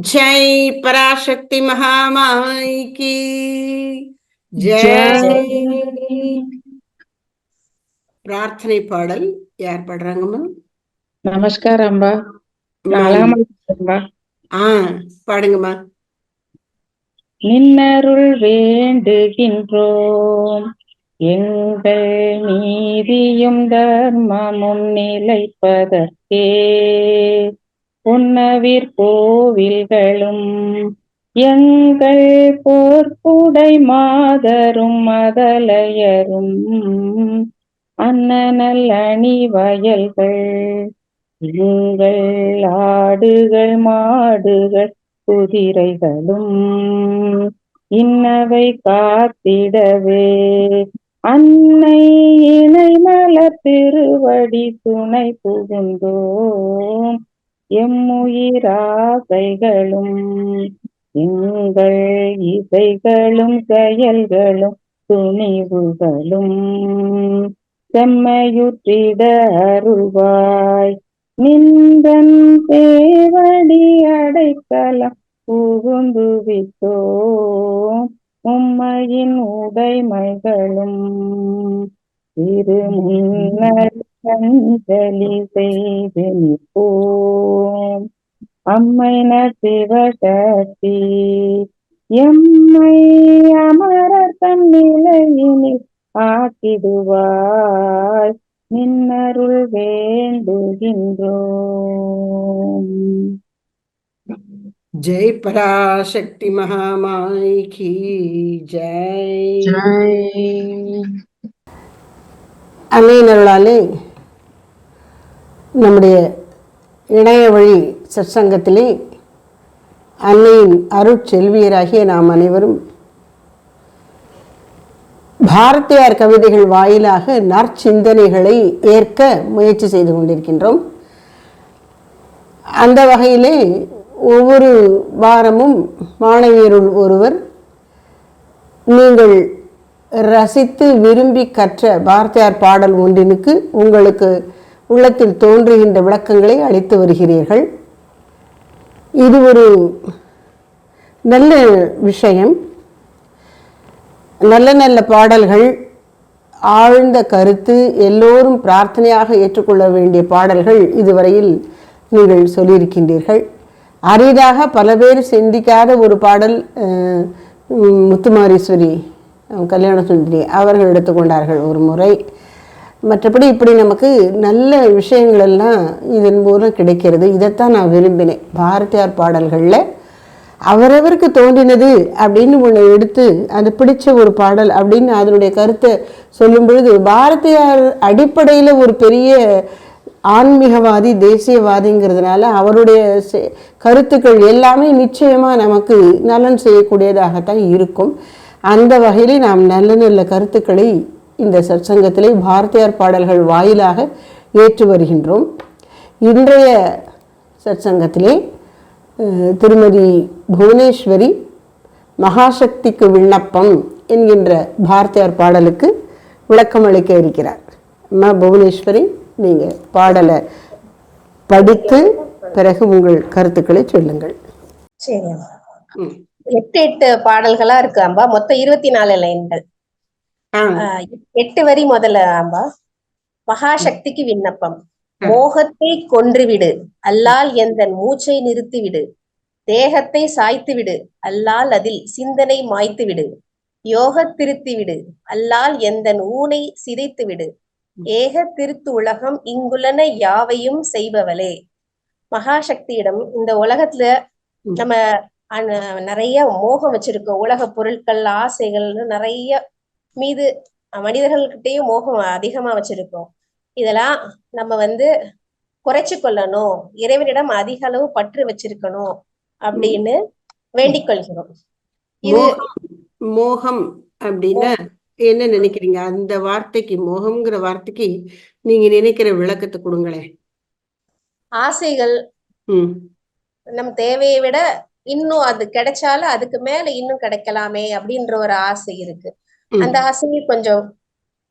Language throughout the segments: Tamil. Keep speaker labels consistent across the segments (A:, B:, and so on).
A: जय पराशक्ति महामाई की जय। பிரார்த்தனை பாடல் யார் பாடுறாங்கம்மா?
B: நமஸ்காரம் அம்பா. அம்பா
A: பாடுங்கம்மா.
B: நின்னருள் வேண்டுகின்றோம், எங்கள் நீதியும் தர்மமும் நிலைப்பதற்கே பொன்னவிர் கோவில்களும் எங்கள் போர்க்குடை மாதரும் மதலையரும் அன்னநல் அணி வயல்கள் எங்கள் ஆடுகள் மாடுகள் குதிரைகளும் இன்னவை காத்திடவே அன்னை இணை மலர் திருவடி துணை புகுந்தோம். எம்முயிராசைகளும் எங்கள் இசைகளும் செயல்களும் துணிவுகளும் செம்மையுற்றிட அருள்வாய். நிந்தன் தேவடி அடைக்கலம் புகுந்து விட்டோம். உம்மையின் உடைமைகளும் திருமுன்னர் அஞ்சலி செய்து நிற்போம். அம்மை சிவசக்தி எம்மை அமரர் தம் நிலையினில் ஆக்கிடுவாய். நின்னருள் வேண்டுகின்றோம்.
A: ஜெய் பராசக்தி மகாமாய் கி ஜெய். அன்னையினர்களாலே நம்முடைய இணைய வழி சற்சங்கத்திலே அன்னையின் அருட்செல்வியராகிய நாம் அனைவரும் பாரதியார் கவிதைகள் வாயிலாக நற்சிந்தனைகளை ஏற்க முயற்சி செய்து கொண்டிருக்கின்றோம். அந்த வகையிலே ஒவ்வொரு வாரமும் மாணவியருள் ஒருவர் நீங்கள் ரசித்து விரும்பி கற்ற பாரதியார் பாடல் ஒன்றினுக்கு உங்களுக்கு உள்ளத்தில் தோன்றுகின்ற விளக்கங்களை அளித்து வருகிறீர்கள். இது ஒரு நல்ல விஷயம். நல்ல நல்ல பாடல்கள், ஆழ்ந்த கருத்து, எல்லோரும் பிரார்த்தனையாக ஏற்றுக்கொள்ள வேண்டிய பாடல்கள் இதுவரையில் நீங்கள் சொல்லியிருக்கின்றீர்கள். அரிதாக பல பேர் சிந்திக்காத ஒரு பாடல் முத்துமாரீஸ்வரி கல்யாண சுந்தரி அவர்கள் எடுத்துக்கொண்டார்கள் ஒரு முறை. மற்றபடி இப்படி நமக்கு நல்ல விஷயங்கள் எல்லாம் இதன் மூலம் கிடைக்கிறது. இதைத்தான் நான் விரும்பினேன். பாரதியார் பாடல்களில் அவரவருக்கு தோன்றினது அப்படின்னு ஒன்று எடுத்து அது பிடிச்ச ஒரு பாடல் அப்படின்னு அதனுடைய கருத்தை சொல்லும் பொழுது, பாரதியார் அடிப்படையில் ஒரு பெரிய ஆன்மீகவாதி, தேசியவாதிங்கிறதுனால அவருடைய கருத்துக்கள் எல்லாமே நிச்சயமாக நமக்கு நலன் செய்யக்கூடியதாகத்தான் இருக்கும். அந்த வகையிலே நாம் நல்ல நல்ல கருத்துக்களை இந்த சற்சங்கத்திலே பாரதியார் பாடல்கள் வாயிலாக ஏற்று வருகின்றோம். இன்றைய சற்சங்கத்திலே திருமதி புவனேஸ்வரி மகாசக்திக்கு விண்ணப்பம் என்கின்ற பாரதியார் பாடலுக்கு விளக்கம் அளிக்க இருக்கிறார். அம்மா புவனேஸ்வரி, நீங்கள் பாடலை படித்து பிறகு உங்கள் கருத்துக்களை சொல்லுங்கள்.
C: சரி, 8 பாடல்களா இருக்கு அம்பா. மொத்தம் 24 லைன்கள், 8 வரி. முதல்ல அம்பா, மகாசக்திக்கு விண்ணப்பம். மோகத்தை கொன்றுவிடு, அல்லால் எந்தன் மூச்சை நிறுத்திவிடு. தேகத்தை சாய்த்துவிடு, அல்லால் அதில் சிந்தனை மாய்த்துவிடு. யோக திருத்திவிடு, அல்லால் எந்தன் ஊனை சிதைத்துவிடு. ஏக திருத்து உலகம் இங்குள்ளன யாவையும் செய்பவளே. மகாசக்தியிடம் இந்த உலகத்துல நம்ம நிறைய மோகம் வச்சிருக்கோம். உலக பொருட்கள், ஆசைகள்னு நிறைய மீது மனிதர்கள்கிட்டயும் மோகம் அதிகமா வச்சிருக்கோம். இதெல்லாம் நம்ம குறைச்சு கொள்ளணும், இறைவனிடம் அதிக அளவு பற்று வச்சிருக்கணும் அப்படின்னு வேண்டிக் கொள்கிறோம். இது
A: மோகம் அப்படின்னா என்ன நினைக்கிறீங்க? அந்த வார்த்தைக்கு, மோகம்ங்கிற வார்த்தைக்கு நீங்க நினைக்கிற விளக்கத்தை கொடுங்களேன்.
C: ஆசைகள் நம் தேவையை விட இன்னும் அது கிடைச்சாலும் அதுக்கு மேல இன்னும் கிடைக்கலாமே அப்படின்ற ஒரு ஆசை இருக்கு. அந்த ஆசையே கொஞ்சம்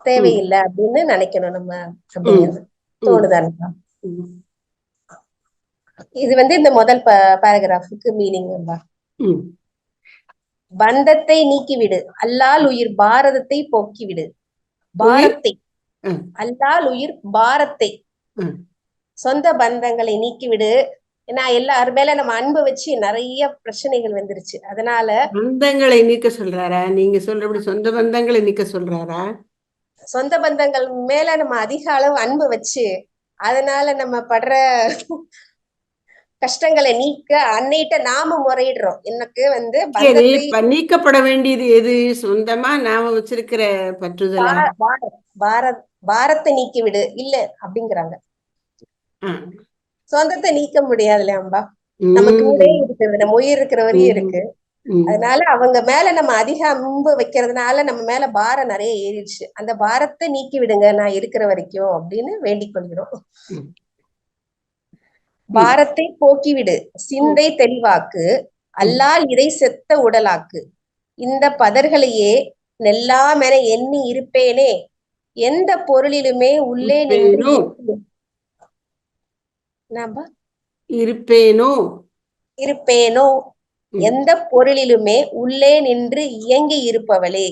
C: தேவையில்லை அப்படின்னு நினைக்கணும் நம்ம, அப்படிங்கிறது தோணுதானுங்க. இது இந்த முதல் பேராகிராஃபுக்கு மீனிங். பந்தத்தை நீக்கிவிடு, அல்லால் உயிர் பாரதத்தை போக்கிவிடு. பாரத்தை அல்லால் உயிர் பாரத்தை, சொந்த பந்தங்களை நீக்கிவிடு. ஏன்னா எல்லாரு மேல நம்ம அன்பு வச்சு நிறைய பிரச்சனைகள் வந்துருச்சு. அதனால
A: பந்தங்களை நீக்க சொல்றாரா? நீங்க சொல்றபடி சொந்த பந்தங்களை நீக்க சொல்றாரா?
C: சொந்த பந்தங்கள் மேல நம்ம அதிக அளவு அன்பு வச்சு அதனால நம்ம படுற கஷ்டங்களை நீக்க அன்னைட்ட நாம முறையிடுறோம். எனக்கு
A: நீக்கப்பட வேண்டியது எது? சொந்தமா நாம வச்சிருக்கிற பற்றுதலா?
C: பாரத்தை நீக்கி விடு இல்ல அப்படிங்கிறாங்க. சொந்தத்தை நீக்க முடியாதுல்ல அம்பா, நமக்கு ஊரே இருக்குது, நம்ம உயிர் இருக்கிற வரையும் இருக்கு. அதனால அவங்க மேல நம்ம அதிக அன்பு வைக்கிறதுனால நம்ம மேல பாரம் நிறைய ஏறிடுச்சு. அந்த பாரத்தை நீக்கி விடுங்க நான் இருக்கிற வரைக்கும் அப்படின்னு வேண்டிக் கொள்கிறோம். பாரத்தை போக்கிவிடு, சிந்தை தெளிவாக்கு, அல்லால் இதை செத்த உடலாக்கு. இந்த பதர்களையே நெல்லாமென எண்ணி இருப்பேனே, எந்த பொருளிலுமே உள்ளே நின்று இருப்பேனோ, எந்த பொருளிலுமே உள்ளே நின்று இயங்கி இருப்பவளே,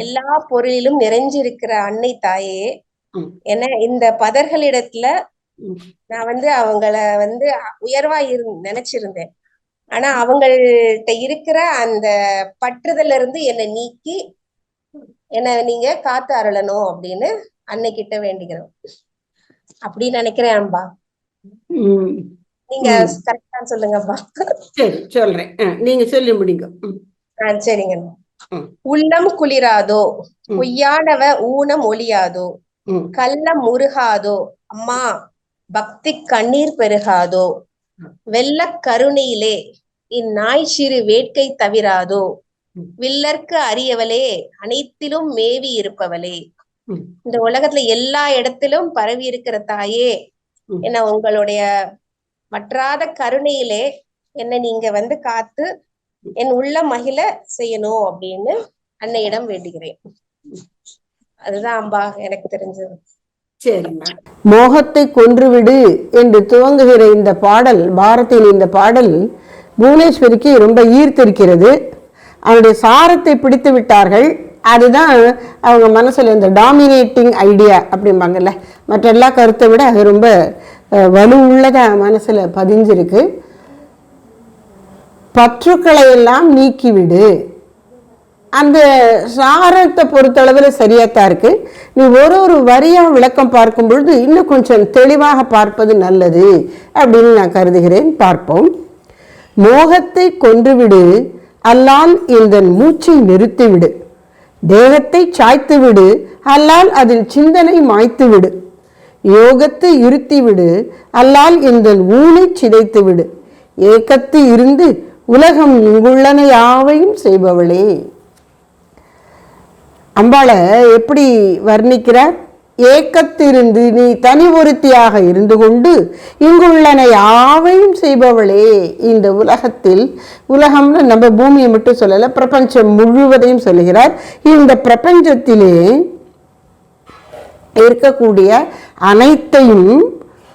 C: எல்லா பொருளிலும் நிறைஞ்சிருக்கிற அன்னை தாயே, என இந்த பதர்களிடத்துல நான் அவங்கள உயர்வா நினைச்சிருந்தேன். ஆனா அவங்கள்ட்ட இருக்கிற அந்த பற்றுதல இருந்து என்னை நீக்கி என்ன நீங்க காத்து அருளணும் அப்படின்னு அன்னைக்கிட்ட வேண்டிக்கிறோம் அப்படின்னு நினைக்கிறேன் அம்பா. நீங்க கரெக்டா சொல்லுங்கப்பா.
A: சரி சொல்றேன், நீங்க சொல்லி முடிங்க.
C: சரிங்க. உள்ளம் குளிராதோ, பொய்யானவ ஊனம் ஒளியாதோ, கள்ளம் முருகாதோ அம்மா, பக்தி கண்ணீர் பெருகாதோ, வெள்ள கருணையிலே இந்நாய் சிறு வேட்கை தவிராதோ, வில்லர்க்கு அரியவளே அனைத்திலும் மேவி இருப்பவளே, இந்த உலகத்துல எல்லா இடத்திலும் பரவி இருக்கிற தாயே, என்ன உங்களுடைய வற்றாத கருணையிலே என்ன நீங்க காத்து என் உள்ள மகிழ செய்யணும் அப்படின்னு அன்னையிடம் வேண்டுகிறேன். அதுதான் அம்பா எனக்கு தெரிஞ்சது.
A: சரிம்மா. மோகத்தை கொன்றுவிடு என்று துவங்குகிற இந்த பாடல், பாரதியின் இந்த பாடல் புவனேஸ்வரிக்கு ரொம்ப ஈர்த்திருக்கிறது. அவருடைய சாரத்தை பிடித்து விட்டார்கள். அதுதான் அவங்க மனசுல இந்த டாமினேட்டிங் ஐடியா அப்படிம்பாங்கல்ல, மற்ற எல்லா கருத்தை விட அது ரொம்ப வலு உள்ளதா மனசுல பதிஞ்சிருக்கு. பற்றுக்களை எல்லாம் நீக்கிவிடு, அந்த சாரத்தை பொறுத்தளவில் சரியாத்தான் இருக்கு. நீ ஒரு வரியா விளக்கம் பார்க்கும் பொழுது இன்னும் கொஞ்சம் தெளிவாக பார்ப்பது நல்லது அப்படின்னு நான் கருதுகிறேன். பார்ப்போம். மோகத்தை கொன்றுவிடு, அல்லால் இந்த மூச்சை நிறுத்திவிடு, தேகத்தை சாய்த்து விடு, அல்லால் அதில் சிந்தனை மாய்த்து விடு, யோகத்தை இருத்தி விடு, அல்லால் இந்த ஊனை சிதைத்து விடு, ஏக்கத்து இருந்து உலகம் இங்குள்ளன யாவையும் செய்பவளே. அம்பாளை எப்படி வர்ணிக்கிறார்? ஏக்கத்திருந்து நீ தனி ஒருத்தியாக இருந்து கொண்டு இங்குள்ளன யாவையும் செய்பவளே. இந்த உலகத்தில், உலகம்னு நம்ம பூமியை மட்டும் சொல்லல, பிரபஞ்சம் முழுவதையும் சொல்லுகிறார். இந்த பிரபஞ்சத்திலே இருக்கக்கூடிய அனைத்தையும்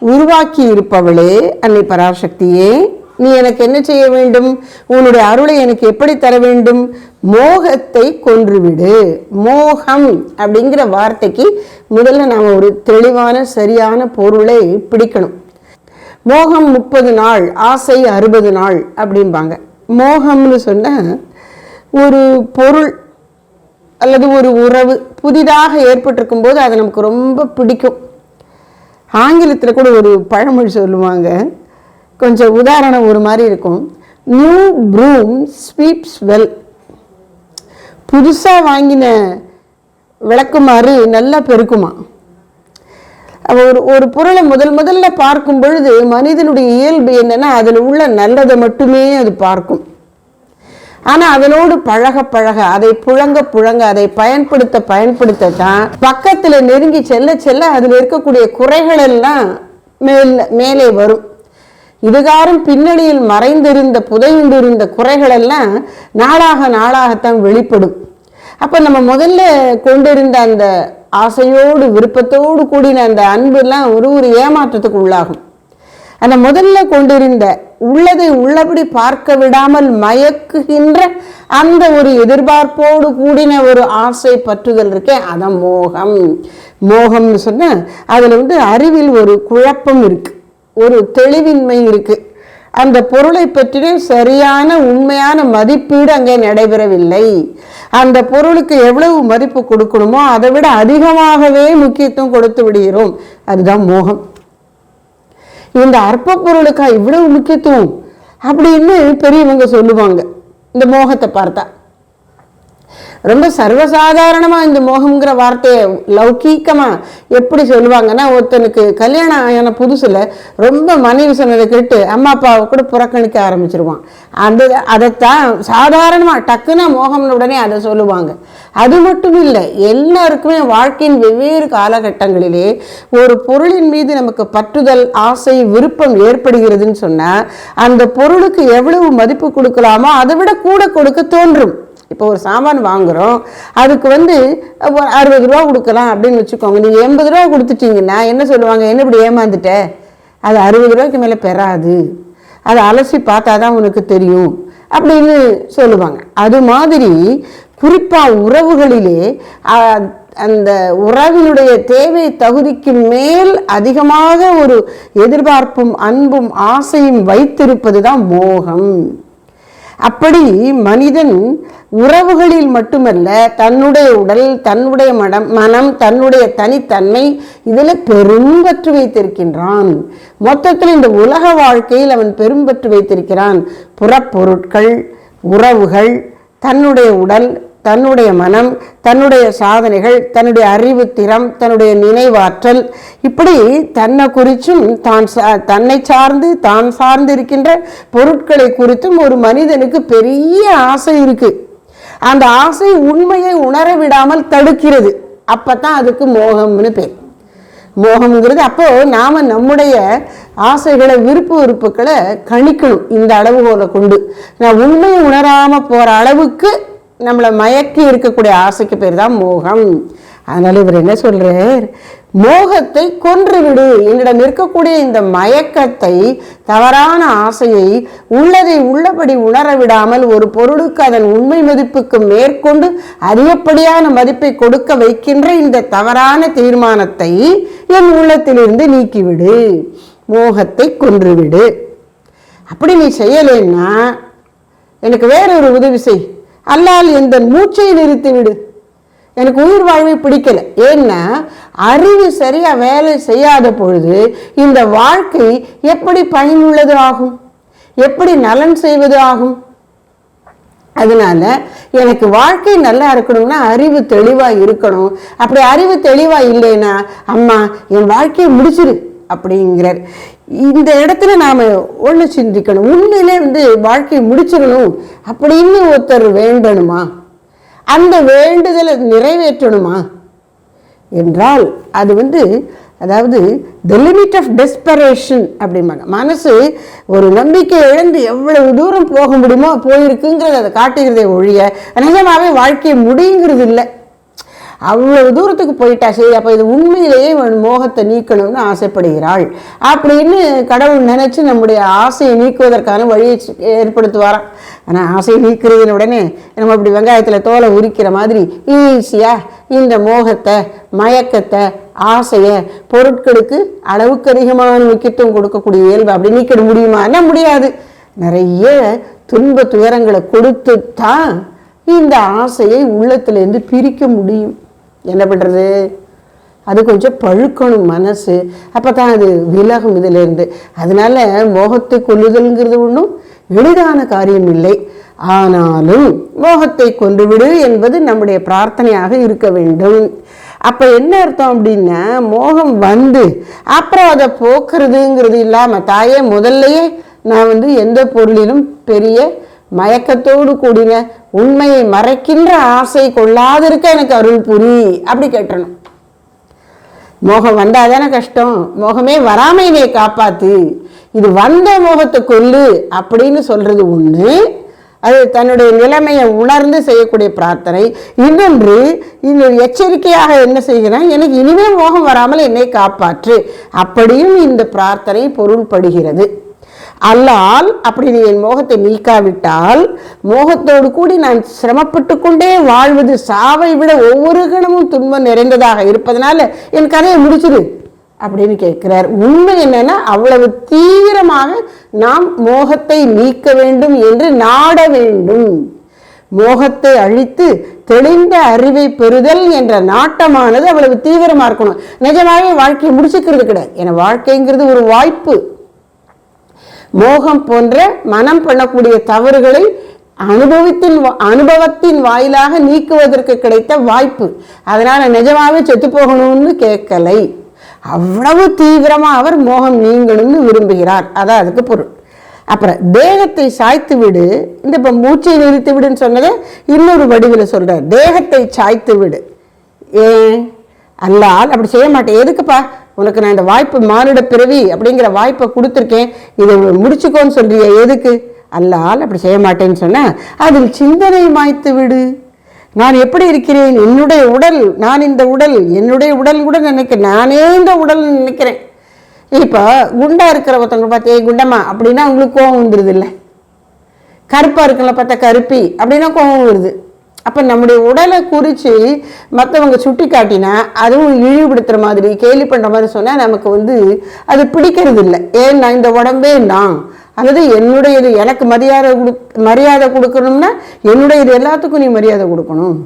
A: உருவாக்கி இருப்பவளே அன்னை பராசக்தியே, நீ எனக்கு என்ன செய்ய வேண்டும்? உன்னுடைய அருளை எனக்கு எப்படி தர வேண்டும்? மோகத்தை கொன்றுவிடு. மோகம் அப்படிங்கிற வார்த்தைக்கு முதல்ல நாம் ஒரு தெளிவான சரியான பொருளை பிடிக்கணும். மோகம் 30 நாள், ஆசை 60 நாள் அப்படிம்பாங்க. மோகம்னு சொன்ன ஒரு பொருள் அல்லது ஒரு உறவு புதிதாக ஏற்பட்டிருக்கும் போது அது நமக்கு ரொம்ப பிடிக்கும். ஆங்கிலத்தில் கூட ஒரு பழமொழி சொல்லுவாங்க, கொஞ்சம் உதாரணம் ஒரு மாதிரி இருக்கும். New broom sweeps well. புதுசாக வாங்கின விளக்குமாறு நல்லா பெருக்குமா. ஒரு பொருளை முதல்ல பார்க்கும் பொழுது மனிதனுடைய இயல்பு என்னன்னா, அதில் உள்ள நல்லதை மட்டுமே அது பார்க்கும். ஆனால் அதனோடு பழக அதை புழங்க அதை பயன்படுத்தத்தான் பக்கத்தில் நெருங்கி செல்ல அதில் இருக்கக்கூடிய குறைகள் எல்லாம் மேலே வரும். இதுகாரும் பின்னணியில் மறைந்திருந்த புதையுண்டிருந்த குறைகள் எல்லாம் நாளாகத்தான் வெளிப்படும். அப்போ நம்ம முதல்ல கொண்டிருந்த அந்த ஆசையோடு விருப்பத்தோடு கூடின அந்த அன்புலாம் ஒரு ஏமாற்றத்துக்கு உள்ளாகும். அந்த முதல்ல கொண்டிருந்த உள்ளதை உள்ளபடி பார்க்க விடாமல் மயக்குகின்ற அந்த ஒரு எதிர்பார்ப்போடு கூடின ஒரு ஆசை பற்றுதல் இருக்கே, அதான் மோகம். மோகம்னு சொன்னா அதுல அறிவில் ஒரு குழப்பம் இருக்கு, ஒரு தெளிவின்மை இருக்கு. அந்த பொருளை பற்றின சரியான உண்மையான மதிப்பீடு அங்கே நடைபெறவில்லை. அந்த பொருளுக்கு எவ்வளவு மதிப்பு கொடுக்கணுமோ அதை விட அதிகமாகவே முக்கியத்துவம் கொடுத்து விடுகிறோம். அதுதான் மோகம். இந்த அற்ப பொருளுக்கா இவ்வளவு முக்கியத்துவம் அப்படின்னு பெரியவங்க சொல்லுவாங்க. இந்த மோகத்தை பார்த்தா ரொம்ப சர்வசாதாரணமா இந்த மோகம்ங்கிற வார்த்தையை லௌகீகமா எப்படி சொல்லுவாங்கன்னா, ஒருத்தனுக்கு கல்யாணம் ஆன புதுசுல ரொம்ப மனைவி சொன்னதை கேட்டு அம்மா அப்பாவை கூட புறக்கணிக்க ஆரம்பிச்சிருவான். அதைத்தான் சாதாரணமா டக்குன்னா மோகம்னு உடனே அதை சொல்லுவாங்க. அது மட்டும் இல்லை, எல்லாருக்குமே வாழ்க்கையின் வெவ்வேறு காலகட்டங்களிலே ஒரு பொருளின் மீது நமக்கு பற்றுதல், ஆசை, விருப்பம் ஏற்படுகிறதுன்னு சொன்னா அந்த பொருளுக்கு எவ்வளவு மதிப்பு கொடுக்கலாமோ அதை விட கூட கொடுக்க தோன்றும். இப்போ ஒரு சாமான் வாங்குகிறோம், அதுக்கு 60 ரூபா கொடுக்கலாம் அப்படின்னு வச்சுக்கோங்க. நீங்கள் 80 ரூபா கொடுத்துட்டீங்கன்னா என்ன சொல்லுவாங்க, என்ன இப்படி ஏமாந்துட்ட, அது 60 ரூபாய்க்கு மேலே பெறாது, அதை அலசி பார்த்தா தான் உனக்கு தெரியும் அப்படின்னு சொல்லுவாங்க. அது மாதிரி குறிப்பாக உறவுகளிலே அந்த உறவினுடைய தேவை தகுதிக்கு மேல் அதிகமாக ஒரு எதிர்பார்ப்பும் அன்பும் ஆசையும் வைத்திருப்பது தான் மோகம். அப்படி மனிதன் உறவுகளில் மட்டுமல்ல, தன்னுடைய உடல், தன்னுடைய மனம், தன்னுடைய தனித்தன்மை இதில் பெரும்பற்று வைத்திருக்கின்றான். மொத்தத்தில் இந்த உலக வாழ்க்கையில் அவன் பெரும்பற்று வைத்திருக்கிறான். புறப்பொருட்கள், உறவுகள், தன்னுடைய உடல், தன்னுடைய மனம், தன்னுடைய சாதனைகள், தன்னுடைய அறிவு திறம், தன்னுடைய நினைவாற்றல், இப்படி தன்னை குறிச்சும் தன்னை சார்ந்து தான் சார்ந்து இருக்கின்ற பொருட்களை குறித்தும் ஒரு மனிதனுக்கு பெரிய ஆசை இருக்கு. அந்த ஆசை உண்மையை உணர விடாமல் தடுக்கிறது. அப்பதான் அதுக்கு மோகம்னு பேர். மோகம்ங்கிறது அப்போ நாம நம்முடைய ஆசைகளை, விருப்புகளை கணிக்கணும். இந்த அளவுகோலை கொண்டு நான் உண்மையை உணராம போற அளவுக்கு நம்மளை மயக்கி இருக்கக்கூடிய ஆசைக்கு பேர் தான் மோகம். அதனால இவர் என்ன சொல்றார், மோகத்தை கொன்றுவிடு. என்னிடம் இருக்கக்கூடிய இந்த மயக்கத்தை, தவறான ஆசையை உள்ளதை உள்ளபடி உணர விடாமல் ஒரு பொருளுக்கு அதன் உண்மை மதிப்புக்கு மேற்கொண்டு அதிகப்படியான மதிப்பை கொடுக்க வைக்கின்ற இந்த தவறான தீர்மானத்தை என் உள்ளத்திலிருந்து நீக்கிவிடு, மோகத்தை கொன்றுவிடு. அப்படி நீ செய்யலைன்னா எனக்கு வேறொரு உதவி செய், அல்லால் எந்த மூச்சை நிறுத்திவிடு. எனக்கு உயிர் வாழ்வை பிடிக்கல. ஏன்னா அறிவு சரியா வேலை செய்யாத பொழுது இந்த வாழ்க்கை எப்படி பயனுள்ளது ஆகும், எப்படி நலன் செய்வது ஆகும்? அதனால எனக்கு வாழ்க்கை நல்லா இருக்கணும்னா அறிவு தெளிவா இருக்கணும். அப்படி அறிவு தெளிவா இல்லைன்னா அம்மா என் வாழ்க்கையை முடிச்சிரு அப்படிங்கிறார். இந்த இடத்துல நாம ஒண்ணு சிந்திக்கணும். உண்மையிலே வாழ்க்கையை முடிச்சிடணும் அப்படின்னு ஒருத்தர் வேண்டணுமா, அந்த வேண்டுதலை நிறைவேற்றணுமா என்றால் அது அதாவது தி லிமிட் ஆஃப் டெஸ்பரேஷன் அப்படிம்பாங்க. மனசு ஒரு நம்பிக்கை இழந்து எவ்வளவு தூரம் போக முடியுமோ போயிருக்குங்கிறத அதை காட்டுகிறதே ஒழிய நிஜமாவே வாழ்க்கையை முடியுங்கிறது இல்லை. அவ்வளவு தூரத்துக்கு போயிட்டா சரி, அப்போ இது உண்மையிலேயே மோகத்தை நீக்கணும்னு ஆசைப்படுகிறாள் அப்படின்னு கடவுள் நினைச்சு நம்முடைய ஆசையை நீக்குவதற்கான வழியை ஏற்படுத்துவாராம். ஆனால் ஆசையை நீக்கிறதுன உடனே நம்ம இப்படி வெங்காயத்தில் தோலை உரிக்கிற மாதிரி ஈஸியாக இந்த மோகத்தை, மயக்கத்தை, ஆசையை, பொருட்களுக்கு அளவுக்கு அதிகமான முக்கியத்துவம் கொடுக்கக்கூடிய இயல்பு அப்படி நீக்கிட முடியுமான்னா முடியாது. நிறைய துன்ப துயரங்களை கொடுத்து தான் இந்த ஆசையை உள்ளத்திலேருந்து பிரிக்க முடியும். என்ன பண்ணுறது, அது கொஞ்சம் பழுக்கணும் மனசு, அப்போ தான் அது விலகும் இதிலேருந்து. அதனால மோகத்தை கொல்லுதல்ங்கிறது ஒன்றும் எளிதான காரியம் இல்லை. ஆனாலும் மோகத்தை கொன்றுவிடு என்பது நம்முடைய பிரார்த்தனையாக இருக்க வேண்டும். அப்போ என்ன அர்த்தம் அப்படின்னா, மோகம் அப்புறம் அதை போக்குறதுங்கிறது இல்லாமல் தாயே முதல்லையே நான் எந்த பொருளிலும் பெரிய மயக்கத்தோடு கூடின உண்மையை மறைக்கின்ற ஆசை கொள்ளாதிருக்க எனக்கு அருள் புரி அப்படி கேட்டணும். மோகம் வந்தாதானே கஷ்டம், மோகமே வராமையை காப்பாத்து, இது வந்த மோகத்தை கொல்லு அப்படின்னு சொல்றது ஒண்ணு. அது தன்னுடைய நிலைமையை உணர்ந்து செய்யக்கூடிய பிரார்த்தனை. இன்னொன்று எச்சரிக்கையாக என்ன செய்கிறேன், எனக்கு இனிமே மோகம் வராமல் என்னை காப்பாற்று, அப்படியும் இந்த பிரார்த்தனை பொருள்படுகிறது. அல்லால் அப்படி நீ என் மோகத்தை நீக்காவிட்டால் மோகத்தோடு கூடி நான் சிரமப்பட்டு கொண்டே வாழ்வது சாவை விட ஒவ்வொரு கணமும் துன்பம் நிறைந்ததாக இருப்பதனால என் கதையை முடிச்சிரு அப்படின்னு கேட்கிறார். உண்மை என்னன்னா, அவ்வளவு தீவிரமாக நாம் மோகத்தை நீக்க வேண்டும் என்று நாட வேண்டும். மோகத்தை அழித்து தெளிந்த அறிவை பெறுதல் என்ற நாட்டமானது அவ்வளவு தீவிரமா இருக்கணும். நிஜமாவே வாழ்க்கையை முடிச்சுக்கிறது கிடையாது. ஏன்னா வாழ்க்கைங்கிறது ஒரு வாய்ப்பு. மோகம் போன்ற மனம் பண்ணக்கூடிய தவறுகளை அனுபவத்தின் வாயிலாக நீக்குவதற்கு கிடைத்த வாய்ப்பு. அதனால நிஜமாவே செத்து போகணும்னு கேட்கலை. அவ்வளவு தீவிரமா அவர் மோகம் நீங்கணும்னு விரும்புகிறார். அதான் அதுக்கு பொருள். அப்புறம் தேகத்தை சாய்த்து விடு, இந்த இப்ப மூச்சை நிறுத்தி விடுன்னு சொன்னதை இன்னொரு வடிவில் சொல்றார். தேகத்தை சாய்த்து விடு. ஏன் அல்லால் அப்படி செய்ய மாட்டேன். எதுக்குப்பா, உனக்கு நான் இந்த வாய்ப்பு மானுட பிறவி அப்படிங்கிற வாய்ப்பை கொடுத்துருக்கேன், இதை முடிச்சுக்கோன்னு சொல்றிய, எதுக்கு? அல்லால் அப்படி செய்ய மாட்டேன்னு சொன்னா அதில் சிந்தனை மாய்த்து விடு. நான் எப்படி இருக்கிறேன், என்னுடைய உடல், நான் இந்த உடல், என்னுடைய உடல் கூட நினைக்கிறேன், நானே இந்த உடல் நினைக்கிறேன். இப்போ குண்டா இருக்கிற ஒருத்தவங்க பார்த்தே குண்டம்மா அப்படின்னா உங்களுக்கு கோபம் வந்துடுது இல்லை? கருப்பா இருக்கல பார்த்தா கருப்பி அப்படின்னா கோபம் வருது. அப்போ நம்முடைய உடலை குறித்து மற்றவங்க சுட்டி காட்டினா அதுவும் இழிவுபடுத்துகிற மாதிரி கேலி பண்ணுற மாதிரி சொன்னால் நமக்கு அது பிடிக்கிறது இல்லை. ஏன் நான் இந்த உடம்பே நான், அல்லது என்னுடையது எனக்கு மரியாதை கொடுக்கணும்னா என்னுடையது எல்லாத்துக்கும் நீ மரியாதை கொடுக்கணும்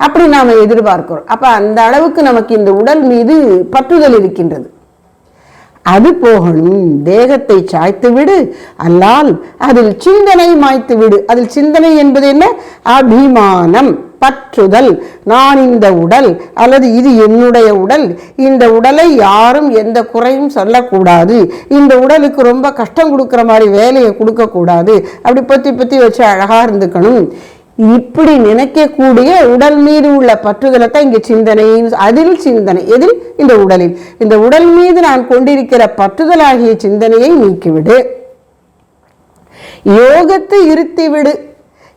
A: அப்படி நாம் எதிர்பார்க்கிறோம். அப்போ அந்த அளவுக்கு நமக்கு இந்த உடல் மீது பற்றுதல் இருக்கின்றது. அது போகணும். தேகத்தை சாய்த்து விடு, அல்லால் அதில் சிந்தனை மாய்த்து விடு. அதில் சிந்தனை என்பது என்ன? அபிமானம், பற்றுதல். நான் இந்த உடல் அல்லது இது என்னுடைய உடல், இந்த உடலை யாரும் எந்த குறையும் சொல்லக்கூடாது, இந்த உடலுக்கு ரொம்ப கஷ்டம் கொடுக்குற மாதிரி வேலையை கொடுக்கக்கூடாது, அப்படி பற்றி வச்சு அழகா இருந்துக்கணும். இப்படி நினைக்கக்கூடிய உடல் மீது உள்ள பற்றுதலை தான் இங்கே சிந்தனை. அதில் சிந்தனை எதில்? இந்த உடலில். இந்த உடல் மீது நான் கொண்டிருக்கிற பற்றுதலாகிய சிந்தனையை நீக்கிவிடு. யோகத்தை இருத்தி விடு.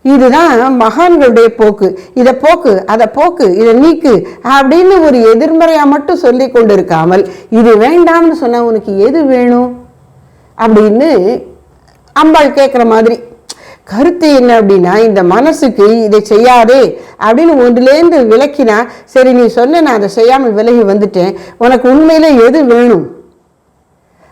A: இதுதான் மகான்களுடைய போக்கு. இதை போக்கு, அதை போக்கு, இதை நீக்கு அப்படின்னு ஒரு எதிர்மறையா மட்டும் சொல்லி கொண்டு இருக்காமல், இது வேண்டாம்னு சொன்ன உனக்கு எது வேணும் அப்படின்னு அம்பாள் கேட்குற மாதிரி. கருத்து என்ன அப்படின்னா, இந்த மனசுக்கு இதை செய்யாதே அப்படின்னு ஒன்றிலேருந்து விளக்கினா, சரி நீ சொன்ன நான் அதை செய்யாமல் விலகி வந்துட்டேன், உனக்கு உண்மையில எது வேணும்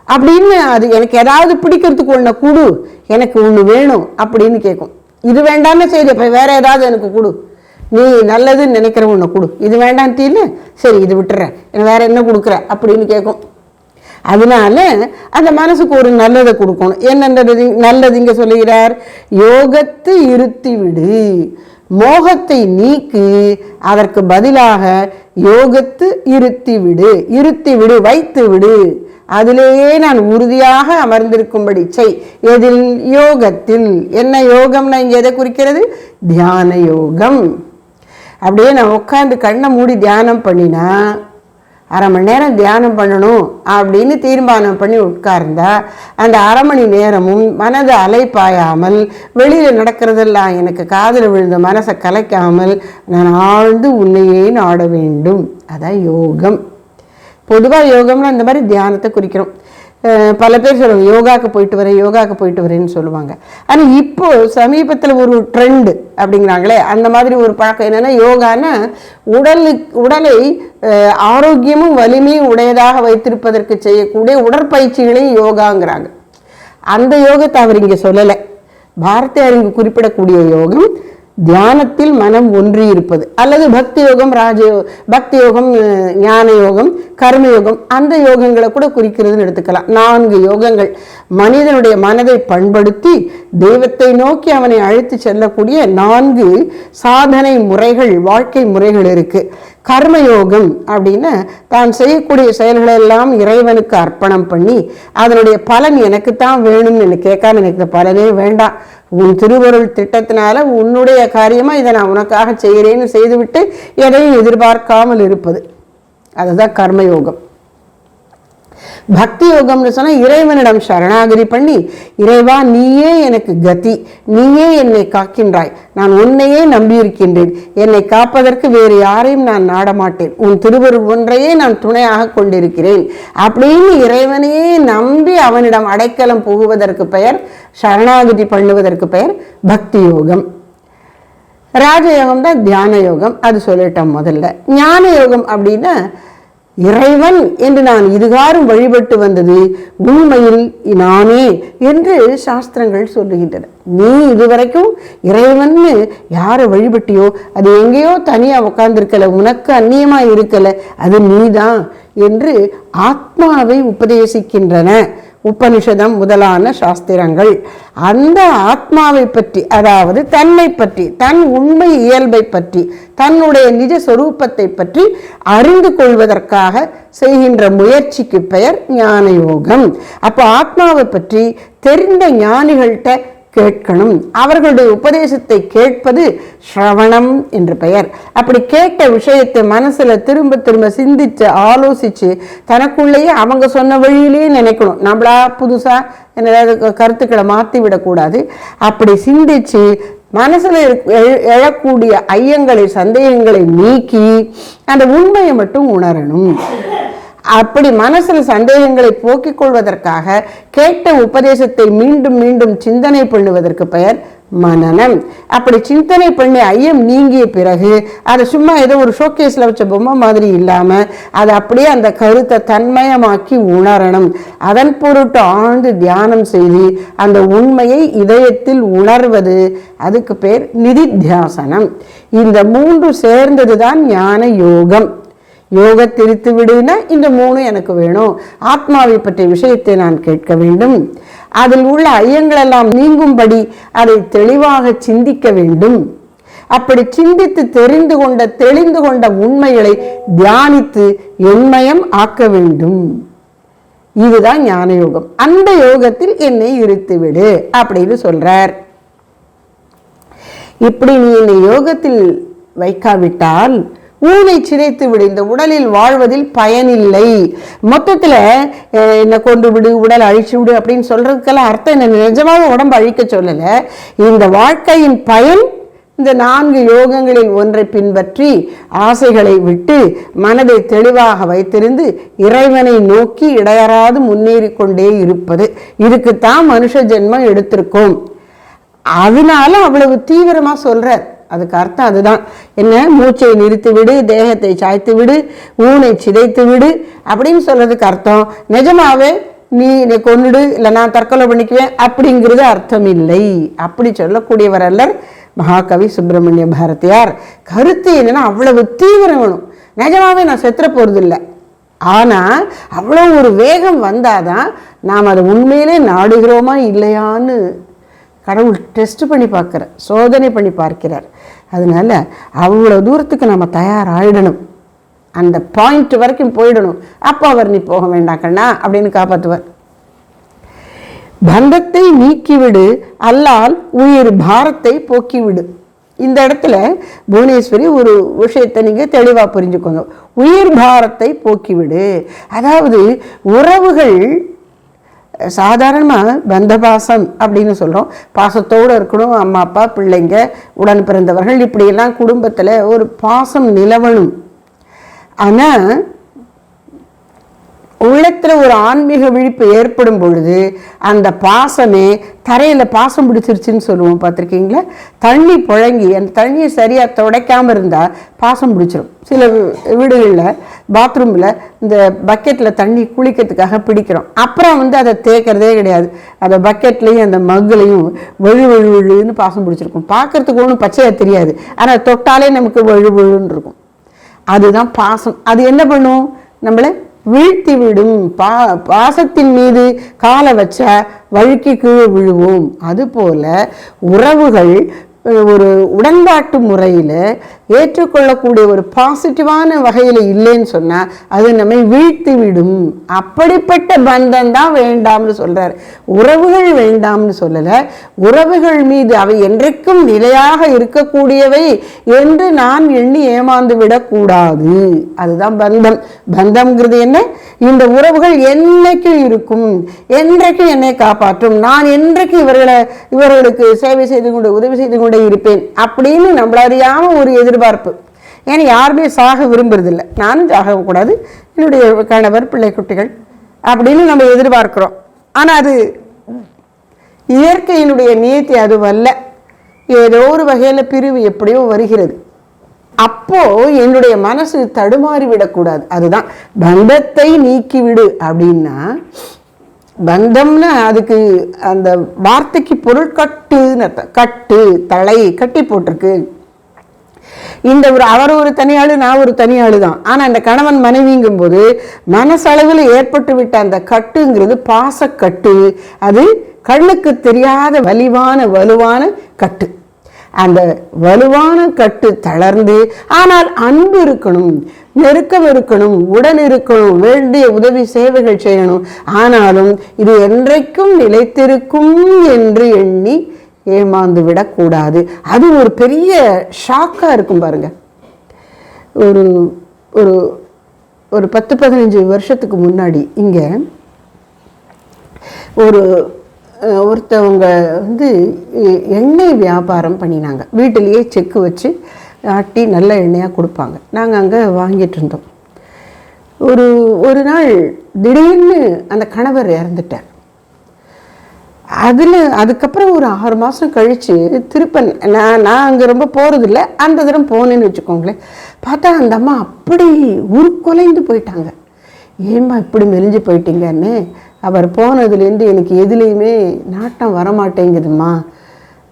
A: அப்படின்னு, அது எனக்கு ஏதாவது பிடிக்கிறதுக்கு ஒன்று கொடு, எனக்கு ஒன்று வேணும் அப்படின்னு கேட்கும். இது வேண்டாம்னு சரி அப்போ வேற ஏதாவது எனக்கு கொடு, நீ நல்லதுன்னு நினைக்கிற ஒன்று கொடு, இது வேண்டாம் தீல சரி இது விட்டுறேன், வேற என்ன கொடுக்குற அப்படின்னு கேட்கும். அதனால அந்த மனசுக்கு ஒரு நல்லதை கொடுக்கணும். என்னன்றது நல்லது இங்க சொல்லுகிறார், யோகத்தை இருத்தி விடு, மோகத்தை நீக்கு, அதற்கு பதிலாக யோகத்து இருத்தி விடு, இருத்தி விடு, வைத்து விடு, அதிலேயே நான் உறுதியாக அமர்ந்திருக்கும்படி செய். எதில்? யோகத்தில். என்ன யோகம்னா இங்க எதை குறிக்கிறது? தியான யோகம். அப்படியே நான் உட்காந்து கண்ணை மூடி தியானம் பண்ணினா, அரை மணி நேரம் தியானம் பண்ணணும் அப்படின்னு தீர்மானம் பண்ணி உட்கார்ந்தா அந்த அரை மணி நேரமும் மனது அலைப்பாயாமல், வெளியில் நடக்கிறதெல்லாம் எனக்கு காதில் விழுந்த மனசை கலைக்காமல் நான் ஆழ்ந்து உன்னையே நாட வேண்டும். அதான் யோகம். பொதுவாக யோகம்னா இந்த மாதிரி தியானத்தை குறிக்கிறோம். பல பேர் சொல்லுவாங்க யோகாவுக்கு போயிட்டு வரேன்னு சொல்லுவாங்க. ஆனால் இப்போ சமீபத்தில் ஒரு ட்ரெண்டு அப்படிங்கிறாங்களே, அந்த மாதிரி ஒரு பழக்கம் என்னென்னா, யோகான்னா உடலை ஆரோக்கியமும் வலிமையும் உடையதாக வைத்திருப்பதற்கு செய்யக்கூடிய உடற்பயிற்சிகளையும் யோகாங்கிறாங்க. அந்த யோகத்தை அவர் இங்கே சொல்லலை. பாரதியார் இங்கு குறிப்பிடக்கூடிய யோகம் தியானத்தில் மனம் ஒன்றி இருப்பது, அல்லது பக்தி யோகம், பக்தி யோகம், ஞான யோகம், கர்மயோகம், அந்த யோகங்களை கூட குறிக்கிறதுன்னு எடுத்துக்கலாம். 4 யோகங்கள் மனிதனுடைய மனதை பண்படுத்தி தெய்வத்தை நோக்கி அவனை அழைத்து செல்லக்கூடிய 4 சாதனை முறைகள், வாழ்க்கை முறைகள் இருக்கு. கர்மயோகம் அப்படின்னா தான் செய்யக்கூடிய செயல்களை எல்லாம் இறைவனுக்கு அர்ப்பணம் பண்ணி அதனுடைய பலன் எனக்குத்தான் வேணும்னு கேட்காம, எனக்கு இந்த பலனே வேண்டாம், உன் திருவருள் திட்டத்தினால உன்னுடைய காரியமா இதை நான் உனக்காக செய்கிறேன்னு செய்துவிட்டு எதையும் எதிர்பார்க்காமல் இருப்பது, அதுதான் கர்மயோகம். பக்தி யோகம்னு சொன்னா இறைவனிடம் சரணாகதி பண்ணி, இறைவா நீயே எனக்கு கதி, நீயே என்னை காக்கின்றாய், நான் உன்னையே நம்பியிருக்கின்றேன், என்னை காப்பதற்கு வேறு யாரையும் நான் நாடமாட்டேன், உன் திருவருள் ஒன்றையே நான் துணையாக கொண்டிருக்கிறேன் அப்படின்னு இறைவனையே நம்பி அவனிடம் அடைக்கலம் புகுவதற்கு பெயர், சரணாகதி பண்ணுவதற்கு பெயர் பக்தி யோகம். ராஜயோகம் தான் தியான யோகம், அது சொல்லிட்டோம் முதல்ல. ஞான யோகம் அப்படின்னா இறைவன் என்று நான் இதுகாரும் வழிபட்டு வந்தது உண்மையில் நானே என்று சாஸ்திரங்கள் சொல்லுகின்றன. நீ இதுவரைக்கும் இறைவன்னு யாரை வழிபட்டியோ அது எங்கேயோ தனியா உட்கார்ந்துருக்கல, உனக்கு அந்நியமா இருக்கல, அது நீதான் என்று ஆத்மாவை உபதேசிக்கின்றன உபனிஷதம் முதலான சாஸ்திரங்கள். அந்த ஆத்மாவை பற்றி, அதாவது தன்னை பற்றி, தன் உண்மை இயல்பை பற்றி, தன்னுடைய நிஜ சொரூபத்தை பற்றி அறிந்து கொள்வதற்காக செய்கின்ற முயற்சிக்கு பெயர் ஞான யோகம். அப்போ ஆத்மாவை பற்றி தெரிந்த ஞானிகள்கிட்ட கேட்கணும், அவர்களுடைய உபதேசத்தை கேட்பது ஸ்ரவணம் என்று பெயர். அப்படி கேட்ட விஷயத்தை மனசுல திரும்ப திரும்ப சிந்திச்சு ஆலோசிச்சு தனக்குள்ளேயே அவங்க சொன்ன வழியிலேயே நினைக்கணும். நம்மளா புதுசா ஏதாவது கருத்துக்களை மாற்றி விடக்கூடாது. அப்படி சிந்திச்சு மனசுல எழக்கூடிய ஐயங்களை சந்தேகங்களை நீக்கி அந்த உண்மையை மட்டும் உணரணும். அப்படி மனசுல சந்தேகங்களை போக்கிக் கொள்வதற்காக கேட்ட உபதேசத்தை மீண்டும் மீண்டும் சிந்தனை பண்ணுவதற்கு பெயர் மனனம். அப்படி சிந்தனை பண்ணி ஐயம் நீங்கிய பிறகு அதை சும்மா ஏதோ ஒரு ஷோகேஸ்ல வச்ச பொம்மை மாதிரி இல்லாம அதை அப்படியே அந்த கருத்தை தன்மயமாக்கி உணரணும். அதன் பொருட்டு ஆழ்ந்து தியானம் செய்து அந்த உண்மையை இதயத்தில் உணர்வது, அதுக்கு பேர் நிதித்தியாசனம். இந்த மூன்று சேர்ந்ததுதான் ஞான யோகம். யோக திரித்து விடுனா இந்த மூணு எனக்கு வேணும். ஆத்மாவை பற்றிய விஷயத்தை நான் கேட்க வேண்டும், அதில் உள்ள ஐயங்கள் எல்லாம் நீங்கும்படி அதை தெளிவாக சிந்திக்க வேண்டும். அப்படி சிந்தித்து தெளிந்து கொண்ட உண்மைகளை தியானித்து எண்மயம் ஆக்க வேண்டும். இதுதான் ஞான யோகம். அந்த யோகத்தில் என்னை இருத்துவிடு அப்படின்னு சொல்றார். இப்படி நீ என்னை யோகத்தில் வைக்காவிட்டால் ஊனை சிதைத்து விடு, இந்த உடலில் வாழ்வதில் பயனில்லை. மொத்தத்துல என்னை கொண்டு விடு, உடல் அழிச்சு விடு அப்படின்னு சொல்றதுக்கெல்லாம் அர்த்தம் என்ன? நிஜமாக உடம்பு அழிக்க சொல்லல. இந்த வாழ்க்கையின் பயன் இந்த 4 யோகங்களில் ஒன்றை பின்பற்றி ஆசைகளை விட்டு மனதை தெளிவாக வைத்திருந்து இறைவனை நோக்கி இடையறாது முன்னேறி கொண்டே இருப்பது. இதுக்குத்தான் மனுஷ ஜென்மம் எடுத்திருக்கோம். அதனால அவ்வளவு தீவிரமா சொல்றார். அதுக்கு அர்த்தம் அதுதான். என்ன? மூச்சை நிறுத்தி விடு, தேகத்தை சாய்த்து விடு, ஊனை சிதைத்து விடு அப்படின்னு சொல்றதுக்கு அர்த்தம் நிஜமாவே நீ என்னை கொன்னுடு, இல்லை நான் தற்கொலை பண்ணிக்குவேன் அப்படிங்கிறது அர்த்தம் இல்லை. அப்படி சொல்லக்கூடியவர் அல்லர் மகாகவி சுப்பிரமணிய பாரதியார். கருத்து என்னன்னா அவ்வளவு தீவிரம் வேணும். நிஜமாவே நான் செத்துற போறது இல்லை, ஆனா அவ்வளோ ஒரு வேகம் வந்தாதான் நாம் அதை உண்மையிலே நாடுகிறோமா இல்லையான்னு கடவுள் டெஸ்ட் பண்ணி பார்க்குறார், சோதனை பண்ணி பார்க்கிறார். அதனால அவ்வளோ தூரத்துக்கு நம்ம தயாராகிடணும், அந்த பாயிண்ட் வரைக்கும் போயிடணும். அப்போ அவர் நீ போக வேண்டாம் கண்ணா அப்படின்னு காப்பாற்றுவார். பந்தத்தை நீக்கிவிடு, அல்லால் உயிர் பாரத்தை போக்கிவிடு. இந்த இடத்துல புவனேஸ்வரி ஒரு விஷயத்தை நீங்கள் தெளிவாக புரிஞ்சுக்கோங்க. உயிர் பாரத்தை போக்கிவிடு, அதாவது உறவுகள் சாதாரணமாக பந்தபாசம் அப்படின்னு சொல்கிறோம். பாசத்தோடு இருக்கணும், அம்மா அப்பா பிள்ளைங்க உடன் பிறந்தவர்கள் இப்படியெல்லாம் குடும்பத்தில் ஒரு பாசம் நிலவணும். ஆனால் உள்ளத்தில் ஒரு ஆன்மீக விழிப்பு ஏற்படும் பொழுது அந்த பாசமே தரையில் பாசம் பிடிச்சிருச்சுன்னு சொல்லுவோம், பார்த்துருக்கீங்களா? தண்ணி புழங்கி அந்த தண்ணியை சரியாக துடைக்காமல் இருந்தால் பாசம் பிடிச்சிரும். சில வீடுகளில் பாத்ரூமில் இந்த பக்கெட்டில் தண்ணி குளிக்கிறதுக்காக பிடிக்கிறோம், அப்புறம் அதை தேய்க்கிறதே கிடையாது. அந்த பக்கெட்லேயும் அந்த மக்குலையும் வழுன்னு பாசம் பிடிச்சிருக்கும். பார்க்கறதுக்கு ஒன்றும் பச்சையாக தெரியாது, ஆனால் தொட்டாலே நமக்கு வழுன்னு இருக்கும். அதுதான் பாசம். அது என்ன பண்ணும்? நம்மளை வீழ்த்தி விடும். பாசத்தின் மீது காலை வச்சா வழுக்கி கீழே விழுவோம். அதுபோல உறவுகள் ஒரு உடன்பாட்டு முறையில் ஏற்றுக்கொள்ளக்கூடிய ஒரு பாசிட்டிவான வகையில் இல்லைன்னு சொன்னால் அது நம்மை வீழ்த்தி விடும். அப்படிப்பட்ட பந்தம் தான் வேண்டாம்னு சொல்கிறார். உறவுகள் வேண்டாம்னு சொல்லலை, உறவுகள் மீது அவை என்றைக்கும் நிலையாக இருக்கக்கூடியவை என்று நான் எண்ணி ஏமாந்து விடக்கூடாது. அதுதான் பந்தம். பந்தம்ங்கிறது என்ன? இந்த உறவுகள் என்னைக்கும் இருக்கும், என்றைக்கும் என்னை காப்பாற்றும், நான் என்றைக்கு இவர்களுக்கு சேவை செய்து கொண்டு உதவி செய்து கொண்டே இருப்பேன் அப்படின்னு நம்மள அறியாம ஒரு எதிர்பார்ப்பு. ஏன்னா யாருமே சாக விரும்புறதில்லை, நானும் சாகக்கூடாது, என்னுடைய கணவர் பிள்ளை குட்டிகள் அப்படின்னு நம்ம எதிர்பார்க்கிறோம். ஆனால் அது இயற்கையினுடைய நியத்தி அதுவல்ல. ஏதோ ஒரு வகையில் பிரிவு எப்படியோ வருகிறது. அப்போ என்னுடைய மனசு தடுமாறி விடக்கூடாது. அதுதான் பந்தத்தை நீக்கிவிடு அப்படின்னா, பந்தம்னா அதுக்கு அந்த வார்த்தைக்கு பொருள் கட்டுன்னு அர்த்தம். கட்டு, தலை கட்டி போட்டிருக்கு. இந்த அவர் ஒரு தனியாளு, நான் ஒரு தனியாளு தான். ஆனால் அந்த கணவன் மனைவிங்கும் போது மனசளவில் ஏற்பட்டு விட்ட அந்த கட்டுங்கிறது பாசக்கட்டு. அது கண்ணுக்கு தெரியாத வலுவான கட்டு. அந்த வலுவான கட்டு தளர்ந்து, ஆனால் அன்பு இருக்கணும், நெருக்கம் இருக்கணும், உடன் இருக்கணும், வேண்டிய உதவி சேவைகள் செய்யணும். ஆனாலும் இது என்றைக்கும் நிலைத்திருக்கும் என்று எண்ணி ஏமாந்து விடக்கூடாது. அது ஒரு பெரிய ஷாக்காக இருக்கும் பாருங்க. ஒரு ஒரு ஒரு 10-15 வருஷத்துக்கு முன்னாடி இங்கே ஒருத்தவங்க எண்ணெய் வியாபாரம் பண்ணினாங்க. வீட்டிலேயே செக்கு வச்சு ஆட்டி நல்ல எண்ணெயாக கொடுப்பாங்க. நாங்கள் அங்கே வாங்கிட்டு இருந்தோம். ஒரு நாள் திடீர்னு அந்த கணவர் இறந்துட்டார். அதுக்கப்புறம் ஒரு 6 மாதம் கழித்து திருப்பன் நான் அங்கே ரொம்ப போகிறதில்ல, அந்த தரம் போனேன்னு வச்சுக்கோங்களேன். பார்த்தா அந்த அம்மா அப்படி உருக்குலைந்து போயிட்டாங்க. ஏம்மா இப்படி மெலிஞ்சு போயிட்டீங்கன்னு. அவர் போனதுலேருந்து எனக்கு எதுலேயுமே நாட்டம் வரமாட்டேங்குதுமா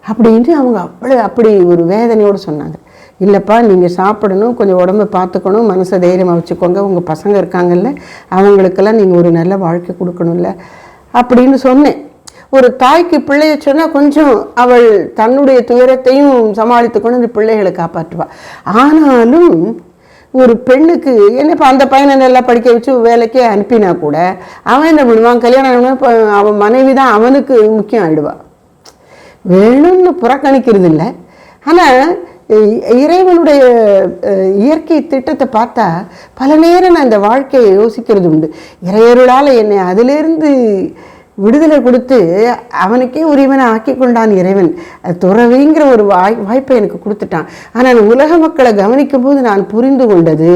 A: அப்படின்ட்டு அவங்க அப்படி ஒரு வேதனையோடு சொன்னாங்க. இல்லைப்பா, நீங்கள் சாப்பிடணும், கொஞ்சம் உடம்பை பார்த்துக்கணும், மனசை தைரியமாக வச்சுக்கோங்க, உங்கள் பசங்க இருக்காங்கல்ல, அவங்களுக்கெல்லாம் நீங்கள் ஒரு நல்ல வாழ்க்கை கொடுக்கணும்ல அப்படின்னு சொன்னேன். ஒரு தாய்க்கு பிள்ளைய சொன்னால் கொஞ்சம் அவள் தன்னுடைய துயரத்தையும் சமாளித்து கொண்டு அந்த பிள்ளைகளை காப்பாற்றுவாள். ஆனாலும் ஒரு பெண்ணுக்கு என்னப்பா, அந்த பையனை நல்லா படிக்க வச்சு வேலைக்கே அனுப்பினா கூட அவன் என்ன பண்ணுவான், கல்யாணம் அவன் மனைவி தான் அவனுக்கு முக்கியம் ஆயிடுவான். வேணும்னு புறக்கணிக்கிறது இல்லை. ஆனால் இறைவனுடைய இயற்கை திட்டத்தை பார்த்தா பல நேரம் நான் இந்த வாழ்க்கையை யோசிக்கிறது உண்டு. இறையருளால் என்னை அதிலிருந்து விடுதலை கொடுத்து அவனுக்கே உரிமையை ஆக்கி கொண்டான் இறைவன். துறவிங்கிற ஒரு வாய்ப்பை எனக்கு கொடுத்துட்டான். ஆனால் உலக மக்களை கவனிக்கும் போது நான் புரிந்து கொண்டது,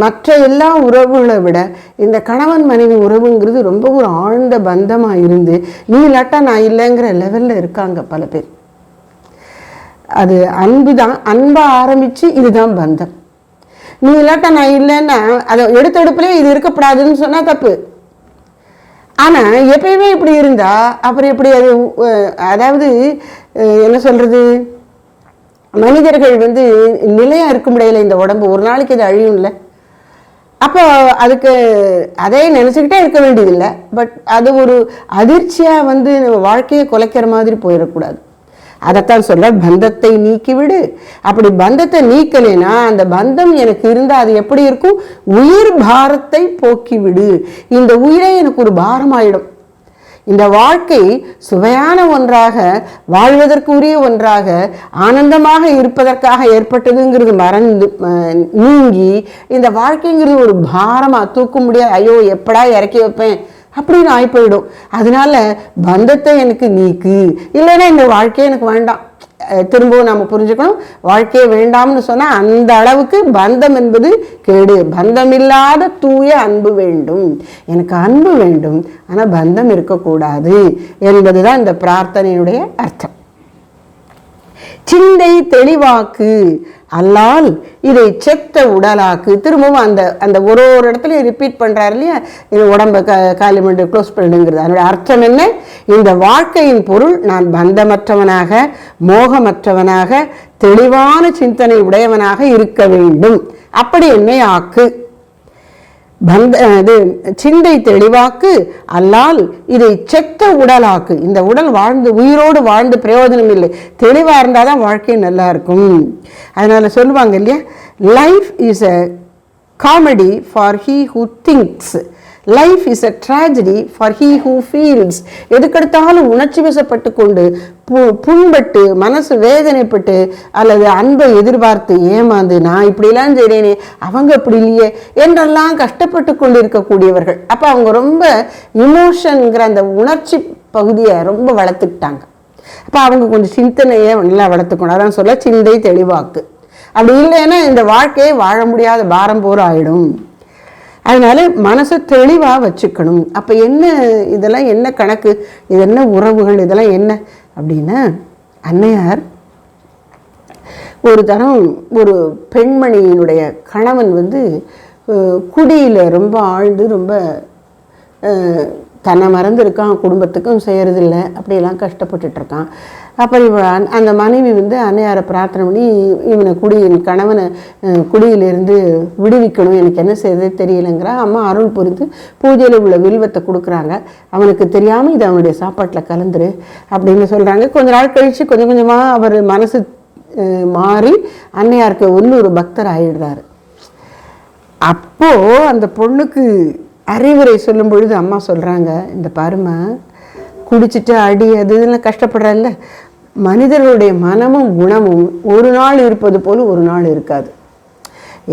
A: மற்ற எல்லா உறவுகளை விட இந்த கணவன் மனைவி உறவுங்கிறது ரொம்ப ஒரு ஆழ்ந்த பந்தமாக இருந்து, நீ இல்லாட்டா நான் இல்லைங்கிற லெவலில் இருக்காங்க பல பேர். அது அன்பு தான். அன்பாக ஆரம்பித்து இதுதான் பந்தம். நீ இல்லாட்டா நான் இல்லைன்னா அதை எடுத்தெடுப்புலேயே இது இருக்கக்கூடாதுன்னு சொன்னால் தப்பு. ஆனால் எப்பயுமே இப்படி இருந்தால் அப்புறம் எப்படி அது, அதாவது என்ன சொல்கிறது, மனிதர்கள் நிலையாக இருக்க முடியலை. இந்த உடம்பு ஒரு நாளைக்கு இது அழியும்ல. அப்போ அதுக்கு அதே நினச்சிக்கிட்டே இருக்க வேண்டியதில்லை. பட் அது ஒரு அதிர்ச்சியாக நம்ம வாழ்க்கையை குலைக்கிற மாதிரி போயிடக்கூடாது. அதைத்தான் சொல்ல, பந்தத்தை நீக்கிவிடு. அப்படி பந்தத்தை நீக்கலைன்னா அந்த பந்தம் எனக்கு இருந்தால் அது எப்படி இருக்கும்? உயிர் பாரத்தை போக்கிவிடு. இந்த உயிரை எனக்கு ஒரு பாரமாயிடும். இந்த வாழ்க்கை சுவையான ஒன்றாக, வாழ்வதற்கு உரிய ஒன்றாக, ஆனந்தமாக இருப்பதற்காக ஏற்பட்டதுங்கிறது மறந்து நீங்கி இந்த வாழ்க்கைங்கிறது ஒரு பாரமாக தூக்க முடியாது. ஐயோ எப்படா இறக்கி வைப்பேன் அப்படின்னு ஆகிப்போயிடும். அதனால பந்தத்தை எனக்கு நீக்கு, இல்லைன்னா இந்த வாழ்க்கையை எனக்கு வேண்டாம். திரும்பவும் நாம் புரிஞ்சுக்கணும், வாழ்க்கையை வேண்டாம்னு சொன்னால் அந்த அளவுக்கு பந்தம் என்பது கேடு. பந்தமில்லாத தூய அன்பு வேண்டும். எனக்கு அன்பு வேண்டும், ஆனால் பந்தம் இருக்கக்கூடாது என்பதுதான் இந்த பிரார்த்தனையினுடைய அர்த்தம். சிந்தை தெளிவாக்கு, அல்லால் இதை செத்த உடலாக்கு. திரும்பவும் அந்த ஒரு இடத்துல ரிப்பீட் பண்ணுறாரு இல்லையா, இது உடம்பை காலி பண்ணிட்டு க்ளோஸ் பண்ணிடுங்கிறது. அதனுடைய அர்த்தம் என்ன? இந்த வாழ்க்கையின் பொருள் நான் பந்தமற்றவனாக, மோகமற்றவனாக, தெளிவான சிந்தனை உடையவனாக இருக்க வேண்டும். அப்படி என்னை ஆக்கு. இது சிந்தை தெளிவாக்கு அல்லால் இதை செத்த உடலாக்கு. இந்த உடல் உயிரோடு வாழ்ந்து பிரயோஜனம் இல்லை, தெளிவாக இருந்தால் தான் வாழ்க்கை நல்லா இருக்கும். அதனால சொல்லுவாங்க இல்லையா, life is a comedy for he who things, life is a tragedy for he who feels. எதுக்கெடுத்தாலும் உணர்ச்சி வசப்பட்டு கொண்டு புண்பட்டு மனசு வேதனைப்பட்டு அல்லது அன்பை எதிர்பார்த்து ஏமாந்து நான் இப்படிலாம் செய்கிறேனே அவங்க அப்படி இல்லையே என்றெல்லாம் கஷ்டப்பட்டு கொண்டு இருக்கக்கூடியவர்கள். அப்போ அவங்க ரொம்ப இமோஷன்கிற அந்த உணர்ச்சி பகுதியை ரொம்ப வளர்த்துக்கிட்டாங்க. அப்போ அவங்க கொஞ்சம் சிந்தனையை நல்லா வளர்த்துக்கணும். அதான் சொல்ல சிந்தை தெளிவாக்கு. அப்படி இல்லைன்னா இந்த வாழ்க்கையை வாழ முடியாத பாரம் போர் ஆயிடும். அதனால மனசை தெளிவாக வச்சுக்கணும். அப்போ என்ன இதெல்லாம் என்ன கணக்கு, இது என்ன உறவுகள், இதெல்லாம் என்ன அப்படின்னா, அன்னையார் ஒரு தரம் ஒரு பெண்மணியினுடைய கணவன் குடியில் ரொம்ப ஆழ்ந்து ரொம்ப தன்னை மறந்துருக்கான், குடும்பத்துக்கும் செய்கிறதில்ல, அப்படியெல்லாம் கஷ்டப்பட்டுட்ருக்கான். அப்புறம் அந்த மனைவி அன்னையாரை பிரார்த்தனை பண்ணி இவனை கணவனை குடியிலிருந்து விடுவிக்கணும், எனக்கு என்ன செய்யறது தெரியலைங்கிறா. அம்மா அருள் புரிந்து பூஜையில் உள்ள வில்வத்தை கொடுக்குறாங்க. அவனுக்கு தெரியாமல் இது அவனுடைய சாப்பாட்டில் கலந்துரு அப்படின்னு சொல்கிறாங்க. கொஞ்ச நாள் கழித்து கொஞ்சம் கொஞ்சமாக அவர் மனசு மாறி அன்னையாருக்கு ஒரு பக்தர் ஆகிடுறாரு. அப்போது அந்த பொண்ணுக்கு அறிவுரை சொல்லும் பொழுது அம்மா சொல்கிறாங்க, இந்த பாருமா, குடிச்சிட்டு அடி அது இதெல்லாம் கஷ்டப்படுறல்ல, மனிதர்களுடைய மனமும் குணமும் ஒரு நாள் இருப்பது போல் ஒரு நாள் இருக்காது.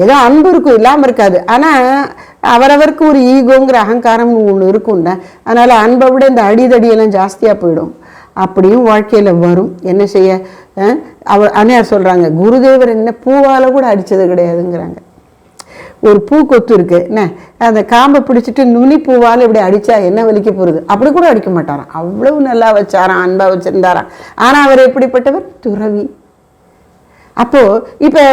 A: ஏதோ அன்பு இருக்கும், இல்லாமல் இருக்காது. ஆனால் அவரவருக்கு ஒரு ஈகோங்கிற அகங்காரம் ஒன்று இருக்கும்ல, அதனால் அன்பை விட இந்த அடிதடியெல்லாம் ஜாஸ்தியாக போயிடும். அப்படியும் வாழ்க்கையில் வரும். என்ன செய்ய, அன்னையார் சொல்கிறாங்க, குருதேவர் என்ன பூவால் கூட அடித்தது கிடையாதுங்கிறாங்க. ஒரு பூ கொத்து இருக்கு என்ன, அந்த காம்பை பிடிச்சிட்டு நுனி பூவால் இப்படி அடித்தா என்ன வலிக்க போகிறது, அப்படி கூட அடிக்க மாட்டாராம். அவ்வளவு நல்லா வச்சாராம், அன்பாக வச்சுருந்தாராம். ஆனால் அவர் எப்படிப்பட்டவர், துறவி. அப்போது இப்போ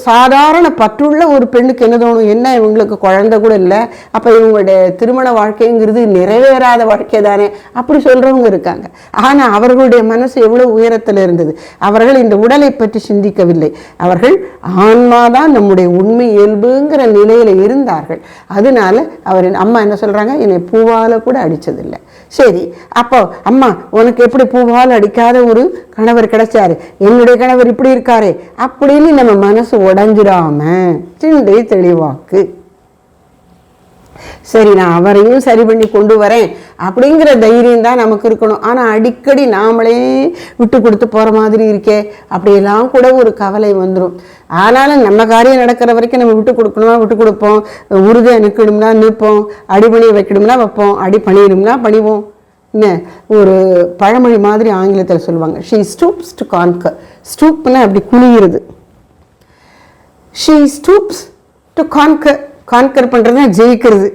A: சாதாரண பற்றுள்ள ஒரு பெண்ணுக்கு என்ன தோணும், என்ன இவங்களுக்கு குழந்தை கூட இல்லை, அப்போ இவங்களுடைய திருமண வாழ்க்கைங்கிறது நிறைவேறாத வாழ்க்கை தானே, அப்படி சொல்கிறவங்க இருக்காங்க. ஆனால் அவர்களுடைய மனசு எவ்வளோ உயரத்தில் இருந்தது. அவர்கள் இந்த உடலை பற்றி சிந்திக்கவில்லை. அவர்கள் ஆன்மாதான் நம்முடைய உண்மை இயல்புங்கிற நிலையில் இருந்தார்கள். அதனால அம்மா என்ன சொல்கிறாங்க, என்னை பூவால் கூட அடித்ததில்லை. சரி, அப்போ அம்மா உனக்கு எப்படி பூவால் அடிக்காத ஒரு கணவர் கிடைச்சாரு, என்னுடைய கணவர் இப்படி இருக்காரு அப்படின்னு நம்ம மனசு உடைஞ்சிடாம சிந்தை தெளிவாக்கு. சரி, நான் அவரையும் சரி பண்ணி கொண்டு வரேன் அப்படிங்கிற தைரியம் தான் நமக்கு இருக்கணும். ஆனால் அடிக்கடி நாமளே விட்டு கொடுத்து போகிற மாதிரி இருக்கே, அப்படியெல்லாம் கூட ஒரு கவலை வந்துடும். ஆனாலும் நம்ம காரியம் நடக்கிற வரைக்கும் நம்ம விட்டு கொடுக்கணுமா விட்டு கொடுப்போம், உறுதியாக நிற்கணும்னா நிற்போம், அடிபணியை வைக்கணும்னா வைப்போம், அடி பணியணும்னா பணிவோம். என்ன ஒரு பழமொழி மாதிரி ஆங்கிலத்தில் சொல்லுவாங்க, ஷீ ஸ்டூப்ஸ் டு கான்கர். ஸ்டூப்னா அப்படி குனிகிறது. She stoops to conquer. Conquer பண்ணுறதுனா ஜெயிக்கிறது.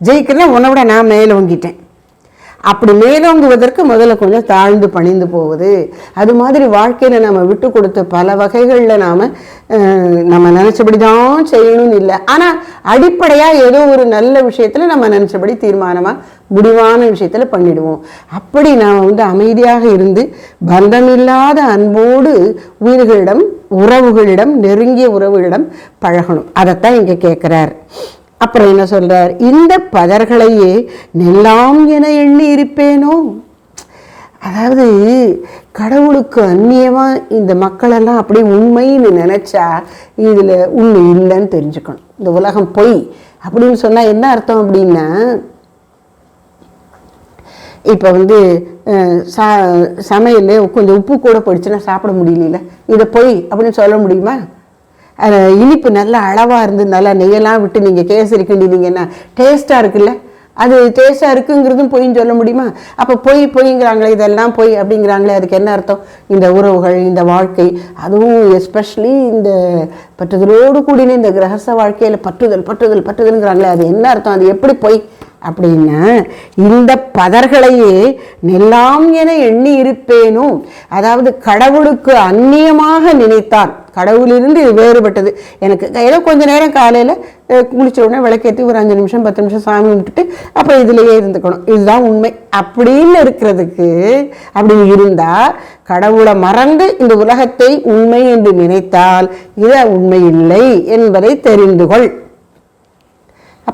A: ஜெயிக்கிறதுனா உன்னை விட நான் மேலோங்கிட்டேன். அப்படி மேலோங்குவதற்கு முதல்ல கொஞ்சம் தாழ்ந்து பணிந்து போகுது. அது மாதிரி வாழ்க்கையில் நம்ம விட்டு கொடுத்த பல வகைகளில் நம்ம நினச்சபடி தான் செய்யணும்னு இல்லை. ஆனால் அடிப்படையாக ஏதோ ஒரு நல்ல விஷயத்தில் நம்ம நினச்சபடி தீர்மானமாக முடிவான விஷயத்தில் பண்ணிடுவோம். அப்படி நாம் அமைதியாக இருந்து பந்தமில்லாத அன்போடு உயிர்களிடம், உறவுகளிடம், நெருங்கிய உறவுகளிடம் பழகணும். அதைத்தான் இங்கே கேட்குறார். அப்புறம் என்ன சொல்றார், இந்த பதர்களையே நெல்லாம் என எண்ணி இருப்பேனோ. அதாவது கடவுளுக்கு அந்நியமா இந்த மக்களெல்லாம் அப்படி உண்மைன்னு நினைச்சா இதுல உண்மை இல்லைன்னு தெரிஞ்சுக்கணும். இந்த உலகம் பொய் அப்படின்னு சொன்னா என்ன அர்த்தம் அப்படின்னா, இப்போ சமையல் கொஞ்சம் உப்பு கூட போயிடுச்சுன்னா சாப்பிட முடியல, இதை பொய் அப்படின்னு சொல்ல முடியுமா? இனிப்பு நல்லா அளவாக இருந்து நல்லா நெய்யெல்லாம் விட்டு நீங்கள் கேசரி கிண்டினீங்கன்னா டேஸ்ட்டாக இருக்குல்ல, அது டேஸ்ட்டாக இருக்குங்கிறதும் பொய்ன்னு சொல்ல முடியுமா? அப்போ பொய்ங்கிறாங்களே, இதெல்லாம் பொய் அப்படிங்கிறாங்களே, அதுக்கு என்ன அர்த்தம்? இந்த உறவுகள், இந்த வாழ்க்கை, அதுவும் எஸ்பெஷலி இந்த பற்றுதலோடு கூடின இந்த கிரகஸ்த வாழ்க்கையில் பற்றுதல்ங்கிறாங்களே, அது என்ன அர்த்தம்? அது எப்படி பொய் அப்படின்னா, இந்த பதர்களையே நெல்லாம் என எண்ணி இருப்பேனோ. அதாவது கடவுளுக்கு அந்நியமாக நினைத்தார், கடவுளிலிருந்து இது வேறுபட்டது. எனக்கு ஏதோ கொஞ்ச நேரம் காலையில் குளிச்ச உடனே விளக்கேற்றி ஒரு 5 நிமிஷம் 10 நிமிஷம் சாமி விட்டுட்டு அப்புறம் இதுலேயே இருந்துக்கணும், இதுதான் உண்மை அப்படின்னு இருக்கிறதுக்கு, அப்படி இருந்தால் கடவுளை மறந்து இந்த உலகத்தை உண்மை என்று நினைத்தால் இது உண்மை இல்லை என்பதை தெரிந்து கொள்.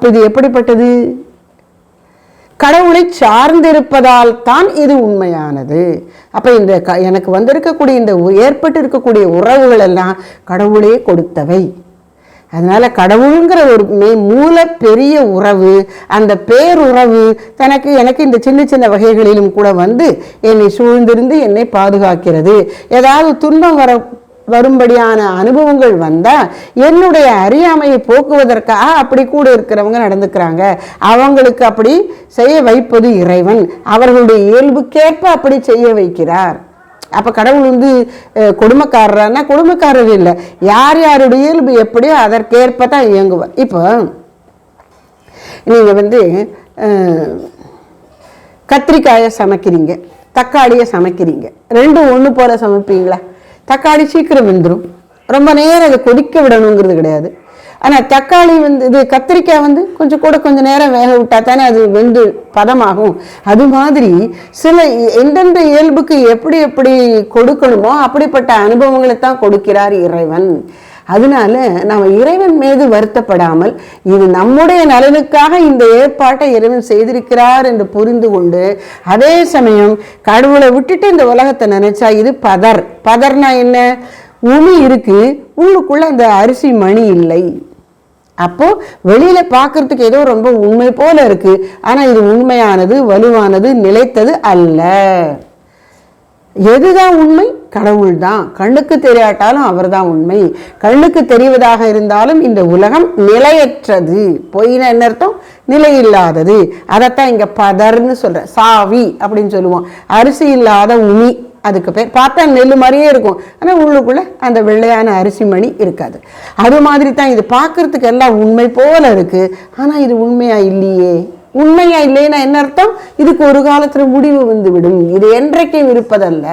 A: அப்ப இது எப்படிப்பட்டது? கடவுளை சார்ந்திருப்பதால் தான் இது உண்மையானது. அப்ப இந்த எனக்கு வந்திருக்கக்கூடிய இந்த ஏற்பட்டு இருக்கக்கூடிய உறவுகள் எல்லாம் கடவுளே கொடுத்தவை. அதனால கடவுளுங்கிற ஒரு மூல பெரிய உறவு, அந்த பேருறவு எனக்கு இந்த சின்ன சின்ன வகைகளிலும் கூட வந்து என்னை சூழ்ந்திருந்து என்னை பாதுகாக்கிறது. ஏதாவது துன்பம் வரும்படியான அனுபவங்கள் வந்தா என்னுடைய அறியாமையை போக்குவதற்காக அப்படி கூட இருக்கிறவங்க நடந்துக்கிறாங்க. அவங்களுக்கு அப்படி செய்ய வைப்பது இறைவன். அவர்களுடைய இயல்புக்கேற்ப அப்படி செய்ய வைக்கிறார். அப்ப கடவுள் வந்து கொடுமைக்காரரானா கொடுமைக்காரர் இல்லை, யார் யாருடைய இயல்பு எப்படியோ அதற்கேற்ப தான் இயங்குவார். இப்போ நீங்க வந்து கத்திரிக்காயை சமைக்கிறீங்க, தக்காளியை சமைக்கிறீங்க, ரெண்டும் ஒன்று போல சமைப்பீங்களா? தக்காளி சீக்கிரம் வெந்துடும், ரொம்ப நேரம் அதை கொதிக்க விடணுங்கிறது கிடையாது. ஆனால் தக்காளி வந்து இது கத்திரிக்காய் வந்து கொஞ்சம் நேரம் வேக விட்டா தானே அது வெந்து பதமாகும். அது மாதிரி சில எந்தெந்த இயல்புக்கு எப்படி எப்படி கொடுக்கணுமோ அப்படிப்பட்ட அனுபவங்களை தான் கொடுக்கிறார் இறைவன். அதனால நம்ம இறைவன் மீது வருத்தப்படாமல் இது நம்முடைய நலனுக்காக இந்த ஏற்பாட்டை இறைவன் செய்திருக்கிறார் என்று புரிந்து கொண்டு, அதே சமயம் கடவுளை விட்டுட்டு இந்த உலகத்தை நினைச்சா இது பதர்னா என்ன? உமி இருக்கு, உள்ளுக்குள்ள அந்த அரிசி மணி இல்லை. அப்போ வெளியில பார்க்கறதுக்கு ஏதோ ரொம்ப உண்மை போல இருக்கு, ஆனா இது உண்மையானது, வலுவானது, நிலைத்தது அல்ல. எதுதான் உண்மை? கடவுள் தான். கண்ணுக்கு தெரியாட்டாலும் அவர் தான் உண்மை. கண்ணுக்கு தெரிவதாக இருந்தாலும் இந்த உலகம் நிலையற்றது. பொய்னா என்ன அர்த்தம்? நிலையில்லாதது. அதைத்தான் இங்க பதர்ன்னு சொல்ற. சாவி அப்படின்னு சொல்லுவோம். அரிசி இல்லாத உமி, அதுக்கு பேர். பார்த்தா நெல் மாதிரியே இருக்கும், ஆனால் உள்ளுக்குள்ள அந்த வெள்ளையான அரிசி மணி இருக்காது. அது மாதிரி தான் இது பார்க்கறதுக்கு எல்லாம் உண்மை போல இருக்கு, ஆனால் இது உண்மையா இல்லையே. உண்மையா இல்லைன்னா என்ன அர்த்தம்? இதுக்கு ஒரு காலத்துல முடிவு வந்து விடும். இது என்றைக்கும் இருப்பதல்ல,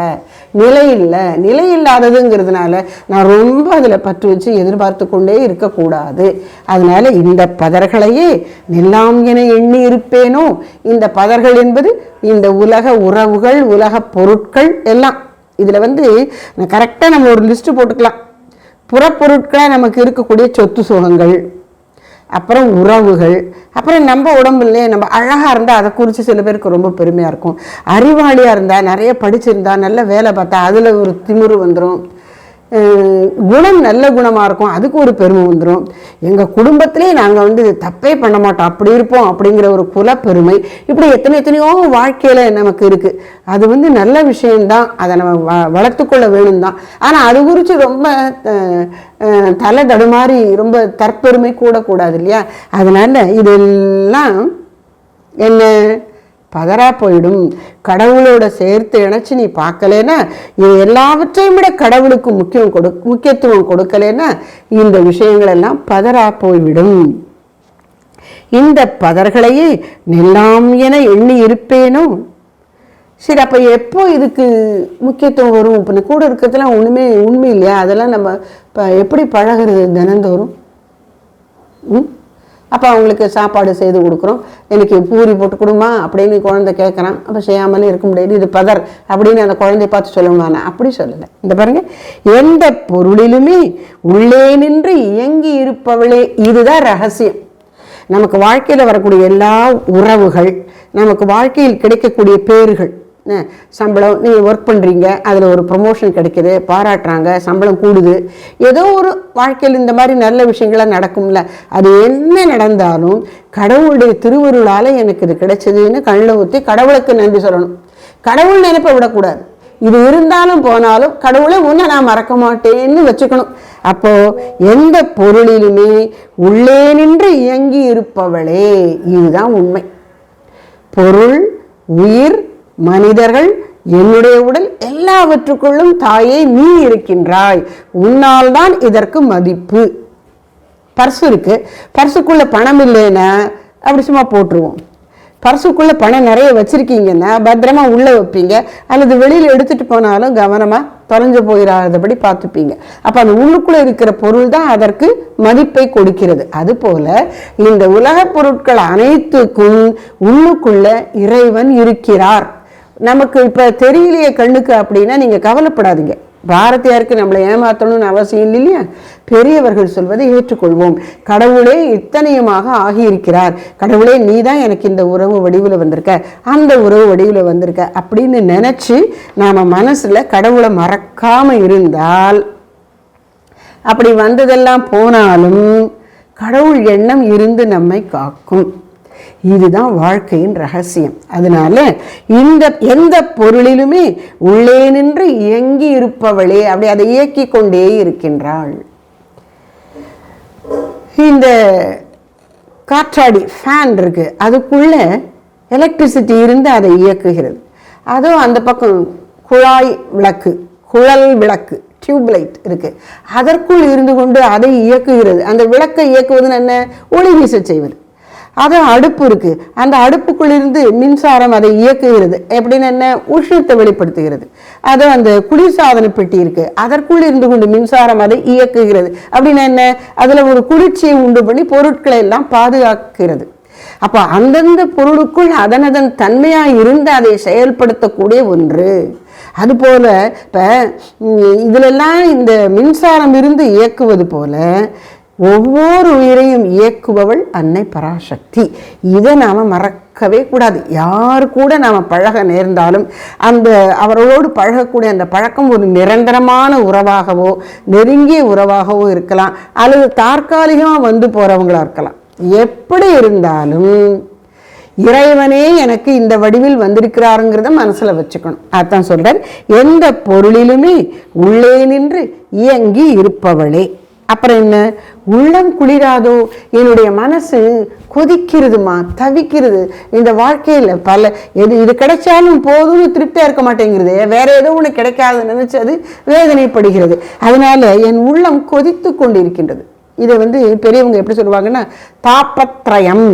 A: நிலை இல்லை. நிலை இல்லாததுங்கிறதுனால நான் ரொம்ப அதில் பற்று வச்சு எதிர்பார்த்து கொண்டே இருக்கக்கூடாது. அதனால இந்த பதர்களையே எல்லாம் என எண்ணி இருப்பேனோ. இந்த பதர்கள் என்பது இந்த உலக உறவுகள், உலக பொருட்கள் எல்லாம். இதில் வந்து கரெக்டாக நம்ம ஒரு லிஸ்ட்டு போட்டுக்கலாம். புறப்பொருட்களாக நமக்கு இருக்கக்கூடிய சொத்து சுகங்கள், அப்புறம் உறவுகள், அப்புறம் நம்ம உடம்புலையே நம்ம அழகாக இருந்தால் அதை குறித்து சில பேருக்கு ரொம்ப பெருமையாக இருக்கும். அறிவாளியாக இருந்தால், நிறைய படிச்சிருந்தா, நல்ல வேலை பார்த்தா அதில் ஒரு திமிரு வந்துடும். குணம் நல்ல குணமாக இருக்கும், அதுக்கு ஒரு பெருமை வந்துடும். எங்கள் குடும்பத்திலே நாங்கள் வந்து தப்பே பண்ண மாட்டோம், அப்படி இருப்போம் அப்படிங்கிற ஒரு குலப்பெருமை. இப்படி எத்தனையோ வாழ்க்கையில் நமக்கு இருக்குது. அது வந்து நல்ல விஷயம்தான், அதை நம்ம வளர்த்துக்கொள்ள வேணும் தான். ஆனால் அது குறித்து ரொம்ப தலை தடுமாறி ரொம்ப தற்பெருமை கூடக்கூடாது இல்லையா? அதனால் இதெல்லாம் என்ன பதறா போயிடும். கடவுளோட சேர்த்து இணைச்சு நீ பார்க்கலன்னா, இது எல்லாவற்றையும் விட கடவுளுக்கு முக்கியத்துவம் கொடுக்கலன்னா இந்த விஷயங்கள் எல்லாம் பதறா போய்விடும். இந்த பதர்களையே எல்லாம் என எண்ணி இருப்பேனோ. சரி, அப்போ எப்போ இதுக்கு முக்கியத்துவம் வரும்? இப்போ கூட இருக்கிறதுலாம் உண்மை இல்லையா? அதெல்லாம் நம்ம இப்போ எப்படி பழகிறது தினந்தோறும்? அப்போ அவங்களுக்கு சாப்பாடு செய்து கொடுக்குறோம், எனக்கு பூரி போட்டு கொடுமா அப்படின்னு குழந்தை கேட்குறான். அப்போ செய்யாமலே இருக்க முடியாது, இது பதர் அப்படின்னு அந்த குழந்தைய பார்த்து சொல்லணும்னா அப்படி சொல்லலை. இந்த பாருங்க, எந்த பொருளிலுமே உள்ளே நின்று இயங்கி இருப்பவளே, இதுதான் ரகசியம். நமக்கு வாழ்க்கையில் வரக்கூடிய எல்லா உறவுகள், நமக்கு வாழ்க்கையில் கிடைக்கக்கூடிய பேறுகள், சம்பளம், நீங்கள் ஒர்க் பண்ணுறீங்க, அதில் ஒரு ப்ரொமோஷன் கிடைக்கிது, பாராட்டுறாங்க, சம்பளம் கூடுது, ஏதோ ஒரு வாழ்க்கையில் இந்த மாதிரி நல்ல விஷயங்கள்லாம் நடக்கும்ல. அது என்ன நடந்தாலும் கடவுளுடைய திருவருளால் எனக்கு இது கிடைச்சதுன்னு கண்ணில் ஊற்றி கடவுளுக்கு நன்றி சொல்லணும். கடவுள் நினைப்ப விடக்கூடாது. இது இருந்தாலும் போனாலும் கடவுளை உன்னை நான் மறக்க மாட்டேன்னு வச்சுக்கணும். அப்போ எந்த பொருளிலுமே உள்ளே நின்று இயங்கி இருப்பவளே, இதுதான் உண்மை. பொருள், உயிர், மனிதர்கள், என்னுடைய உடல், எல்லாவற்றுக்குள்ளும் தாயே நீ இருக்கின்றாய். உன்னால் தான் இதற்கு மதிப்பு. பர்சு இருக்கு, பர்சுக்குள்ள பணம் இல்லைன்னா அப்படி சும்மா போட்டுருவோம். பர்சுக்குள்ள பணம் நிறைய வச்சிருக்கீங்கன்னா பத்திரமா உள்ள வைப்பீங்க, அல்லது வெளியில் எடுத்துட்டு போனாலும் கவனமா தொலைஞ்சு போயிடாதபடி பார்த்துப்பீங்க. அப்போ அந்த உள்ளுக்குள்ள இருக்கிற பொருள் தான் அதற்கு மதிப்பை கொடுக்கிறது. அதுபோல இந்த உலக பொருட்கள் அனைத்துக்கும் உள்ளுக்குள்ள இறைவன் இருக்கிறார். நமக்கு இப்போ தெரியலையே கண்ணுக்கு அப்படின்னா நீங்கள் கவலைப்படாதீங்க. பாரதியாருக்கு நம்மளை ஏமாற்றணும்னு அவசியம் இல்லை இல்லையா? பெரியவர்கள் சொல்வதை ஏற்றுக்கொள்வோம். கடவுளே இத்தனையுமாக ஆகியிருக்கிறார், கடவுளே நீ தான் எனக்கு இந்த உறவு வடிவில் வந்திருக்க, அந்த உறவு வடிவில் வந்திருக்க அப்படின்னு நினச்சி நாம் மனசில் கடவுளை மறக்காமல் இருந்தால், அப்படி வந்ததெல்லாம் போனாலும் கடவுள் எண்ணம் இருந்து நம்மை காக்கும். இதுதான் வாழ்க்கையின் ரகசியம். அதனால எந்த பொருளிலுமே உள்ளே நின்று இயங்கி இருப்பவளே அப்படி அதை இயக்கி கொண்டே இருக்கின்றாள். இந்த காற்றாடி ஃபேன் இருக்கு, அதுக்குள்ள எலக்ட்ரிசிட்டி இருந்து அதை இயக்குகிறது. அதுவும் அந்த பக்கம் குழாய் விளக்கு, குழல் விளக்கு, டியூப்லைட் இருக்கு, அதற்குள் இருந்து கொண்டு அதை இயக்குகிறது. அந்த விளக்கை இயக்குவதுன்னு என்ன? ஒளி வீச செய்வது. அது அடுப்பு இருக்கு, அந்த அடுப்புக்குள் இருந்து மின்சாரம் அதை இயக்குகிறது. எப்படின்னு என்ன? உஷ்ணத்தை வெளிப்படுத்துகிறது. அது அந்த குளிர்சாதன பெட்டி இருக்கு, அதற்குள் இருந்து கொண்டு மின்சாரம் அதை இயக்குகிறது. அப்படின்னு என்ன? அதுல ஒரு குளிர்ச்சியை உண்டு பண்ணி பொருட்களை எல்லாம் பாதுகாக்கிறது. அப்போ அந்தந்த பொருளுக்குள் அதனதன் தன்மையா இருந்து அதை செயல்படுத்தக்கூடிய ஒன்று. அதுபோல இப்ப இதுலெல்லாம் இந்த மின்சாரம் இருந்து இயக்குவது போல ஒவ்வொரு உயிரையும் இயக்குபவள் அன்னை பராசக்தி. இதை நாம் மறக்கவே கூடாது. யார் கூட நாம் பழக நேர்ந்தாலும் அந்த அவர்களோடு பழகக்கூடிய அந்த பழக்கம் ஒரு நிரந்தரமான உறவாகவோ நெருங்கிய உறவாகவோ இருக்கலாம், அல்லது தற்காலிகமாக வந்து போகிறவங்களா இருக்கலாம். எப்படி இருந்தாலும் இறைவனே எனக்கு இந்த வடிவில் வந்திருக்கிறாருங்கிறத மனசில் வச்சுக்கணும். அதான் சொல்றார், எந்த பொருளிலுமே உள்ளே நின்று இயங்கி இருப்பவளே. அப்புறம் என்ன? உள்ளம் குளிராதோ? என்னுடைய மனசு கொதிக்கிறதுமா, தவிக்கிறது. இந்த வாழ்க்கையில் பல இது கிடைச்சாலும் போதும்னு திருப்தியாக இருக்க மாட்டேங்கிறது, வேற ஏதோ ஒன்று கிடைக்காதுன்னு நினைச்சு அது வேதனைப்படுகிறது. அதனால என் உள்ளம் கொதித்து கொண்டிருக்கின்றது. இதை பெரியவங்க எப்படி சொல்லுவாங்கன்னா, தாபத்ரயம்,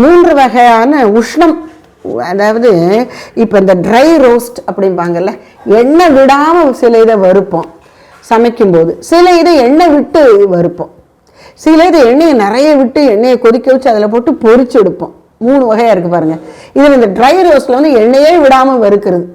A: 3 வகையான உஷ்ணம். அதாவது இப்போ இந்த ட்ரை ரோஸ்ட் அப்படிம்பாங்கல்ல, எண்ணெய் விடாமல் சில இதை வறுப்போம் சமைக்கும்போது, சில இதை எண்ணெய் விட்டு வறுப்போம், சில இதை எண்ணெயை நிறைய விட்டு எண்ணெயை கொதிக்க வச்சு அதில் போட்டு பொரிச்சு எடுப்போம். 3 வகையாக இருக்குது பாருங்கள். இதில் இந்த ட்ரை ரோஸ்ட்டில் எண்ணெயே விடாமல் வறுக்கிறது.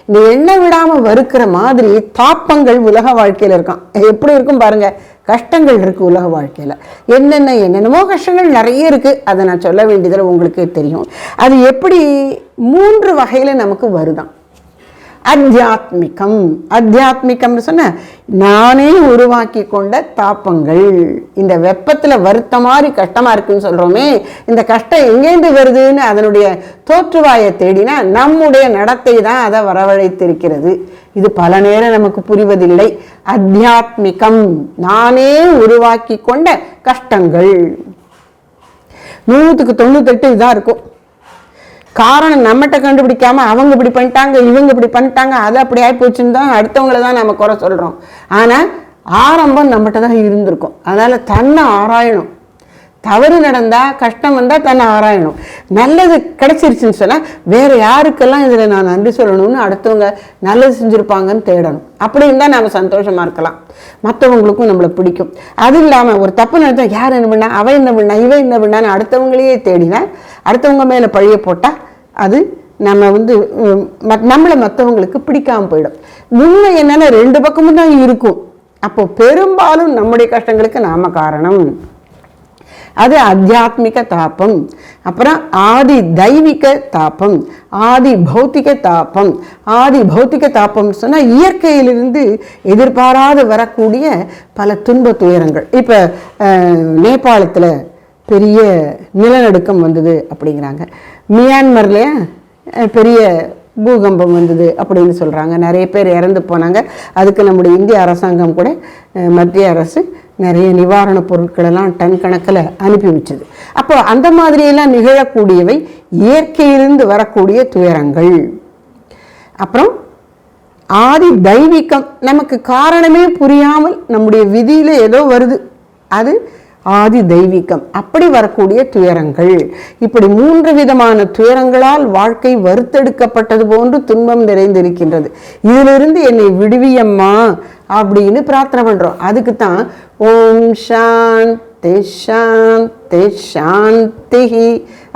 A: இந்த எண்ணெய் விடாமல் வறுக்கிற மாதிரி தாப்பங்கள் உலக வாழ்க்கையில் இருக்கான். எப்படி இருக்கும் பாருங்கள், கஷ்டங்கள் இருக்குது உலக வாழ்க்கையில். என்னென்னமோ கஷ்டங்கள் நிறைய இருக்குது, அதை நான் சொல்ல வேண்டியதில் உங்களுக்கு தெரியும். அது எப்படி 3 வகையில் நமக்கு வருதான். அத்தியாத்மிகம், அத்தியாத்மிகம்னு சொன்ன நானே உருவாக்கி கொண்ட தாப்பங்கள். இந்த வெப்பத்தில் வருத்த மாதிரி கஷ்டமாக இருக்குன்னு சொல்கிறோமே, இந்த கஷ்டம் எங்கேருந்து வருதுன்னு அதனுடைய தோற்றுவாயை தேடினா நம்முடைய நடத்தை தான் அதை வரவழைத்திருக்கிறது. இது பல நேரம் நமக்கு புரிவதில்லை. அத்தியாத்மிகம், நானே உருவாக்கி கொண்ட கஷ்டங்கள். 100% இதாக இருக்கும். காரணம் நம்மகிட்ட கண்டுபிடிக்காம அவங்க இப்படி பண்ணிட்டாங்க, இவங்க இப்படி பண்ணிட்டாங்க, அது அப்படி ஆகி போச்சுன்னு தான் அடுத்தவங்களை தான் நம்ம குறை சொல்கிறோம். ஆனால் ஆரம்பம் நம்மகிட்ட தான் இருந்திருக்கும். அதனால் தன்னை ஆராயணும். தவறு நடந்தால், கஷ்டம் வந்தால் தன்னை ஆராயணும். நல்லது கிடைச்சிருச்சுன்னு சொன்னால் வேறு யாருக்கெல்லாம் இதில் நான் நன்றி சொல்லணும்னு அடுத்தவங்க நல்லது செஞ்சுருப்பாங்கன்னு தேடணும். அப்படி இருந்தால் நம்ம சந்தோஷமாக இருக்கலாம், மற்றவங்களுக்கும் நம்மளை பிடிக்கும். அது இல்லாமல் ஒரு தப்பு நடந்தால் யார் என்ன பண்ணா, அவன் என்ன பண்ணா, இவன் என்ன பண்ணான்னு அடுத்தவங்களையே தேடினா, அடுத்தவங்க மேலே பழிய போட்டால் அது நம்ம நம்மளை மற்றவங்களுக்கு பிடிக்காமல் போயிடும். உண்மை என்னன்னா 2 பக்கமும் தான் இருக்கும். அப்போ பெரும்பாலும் நம்முடைய கஷ்டங்களுக்கு நாம காரணம். அது அத்தியாத்மிக தாபம். அப்புறம் ஆதி தெய்வீக தாபம், ஆதி பௌத்திக தாபம். ஆதி பௌத்திக தாபம் சொன்னால் இயற்கையிலிருந்து எதிர்பாராது வரக்கூடிய பல துன்ப துயரங்கள். இப்போ நேபாளத்தில் பெரிய நிலநடுக்கம் வந்தது அப்படிங்கிறாங்க. மியான்மர்லேயே பெரிய பூகம்பம் வந்தது அப்படின்னு சொல்கிறாங்க. நிறைய பேர் இறந்து போனாங்க. அதுக்கு நம்முடைய இந்திய அரசாங்கம் கூட, மத்திய அரசு நிறைய நிவாரணப் பொருட்களெல்லாம் டன் கணக்கில் அனுப்பி வச்சது. அப்போ அந்த மாதிரியெல்லாம் நிகழக்கூடியவை இயற்கையிலிருந்து வரக்கூடிய துயரங்கள். அப்புறம் ஆதி தெய்வீகம், நமக்கு காரணமே புரியாமல் நம்முடைய விதியில் ஏதோ வருது, அது ஆதி தெய்வீகம். அப்படி வரக்கூடிய துயரங்கள். இப்படி 3 விதமான துயரங்களால் வாழ்க்கை வறுத்தெடுக்கப்பட்டது போன்று துன்பம் நிறைந்திருக்கின்றது. இதிலிருந்து என்னை விடுவியம்மா அப்படின்னு பிரார்த்தனை பண்றோம். அதுக்கு தான் ஓம் சாந்தி சாந்தி சாந்தி சாந்தி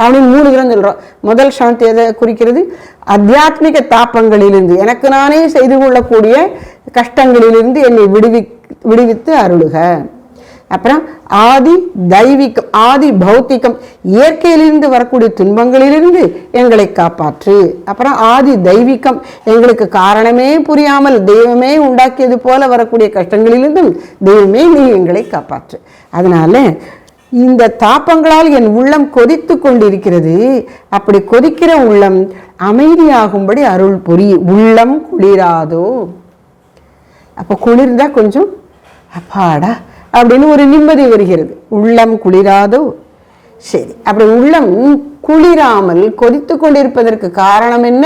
A: அப்படின்னு 3 தரம் சொல்கிறோம். முதல் சாந்தி எதை குறிக்கிறது? ஆத்தியாத்மிக தாப்பங்களிலிருந்து, எனக்கு நானே செய்து கொள்ளக்கூடிய கஷ்டங்களிலிருந்து என்னை விடுவித்து அருளுக. அப்புறம் ஆதி தெய்வீகம், ஆதி பௌத்திகம், இயற்கையிலிருந்து வரக்கூடிய துன்பங்களிலிருந்து எங்களை காப்பாற்று. அப்புறம் ஆதி தெய்வீகம், எங்களுக்கு காரணமே புரியாமல் தெய்வமே உண்டாக்கியது போல வரக்கூடிய கஷ்டங்களிலிருந்தும் தெய்வமே நீ எங்களை காப்பாற்று. அதனால இந்த தாப்பங்களால் என் உள்ளம் கொதித்து கொண்டிருக்கிறது. அப்படி கொதிக்கிற உள்ளம் அமைதியாகும்படி அருள் புரி. உள்ளம் குளிராதோ. அப்போ குளிர்ந்தா கொஞ்சம் அப்பாடா அப்படின்னு ஒரு நிம்மதி வருகிறது. உள்ளம் குளிராதோ. சரி, அப்படி உள்ளம் குளிராமல் கொதித்து கொண்டிருப்பதற்கு காரணம் என்ன?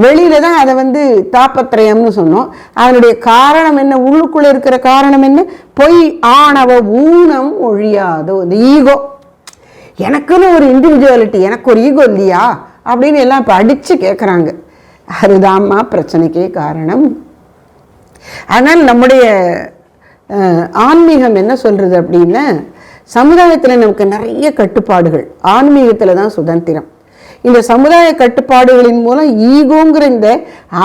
A: வெளியில தான் அதை தாப்பத்திரயம்னு சொன்னோம். அதனுடைய காரணம் என்ன? உள்ளுக்குள்ள இருக்கிற காரணம் என்ன? பொய் ஆணவ ஊனம் ஒழியாதோ. இந்த ஈகோ, எனக்குன்னு ஒரு இண்டிவிஜுவாலிட்டி, எனக்கு ஒரு ஈகோ இல்லையா அப்படின்னு எல்லாம் இப்போ அடிச்சு கேட்குறாங்க. அதுதான்மா பிரச்சனைக்கே காரணம். அதனால் நம்முடைய ஆன்மீகம் என்ன சொல்றது அப்படின்னா, சமுதாயத்தில் நமக்கு நிறைய கட்டுப்பாடுகள், ஆன்மீகத்தில் தான் சுதந்திரம். இந்த சமுதாய கட்டுப்பாடுகளின் மூலம் ஈகோங்கிற இந்த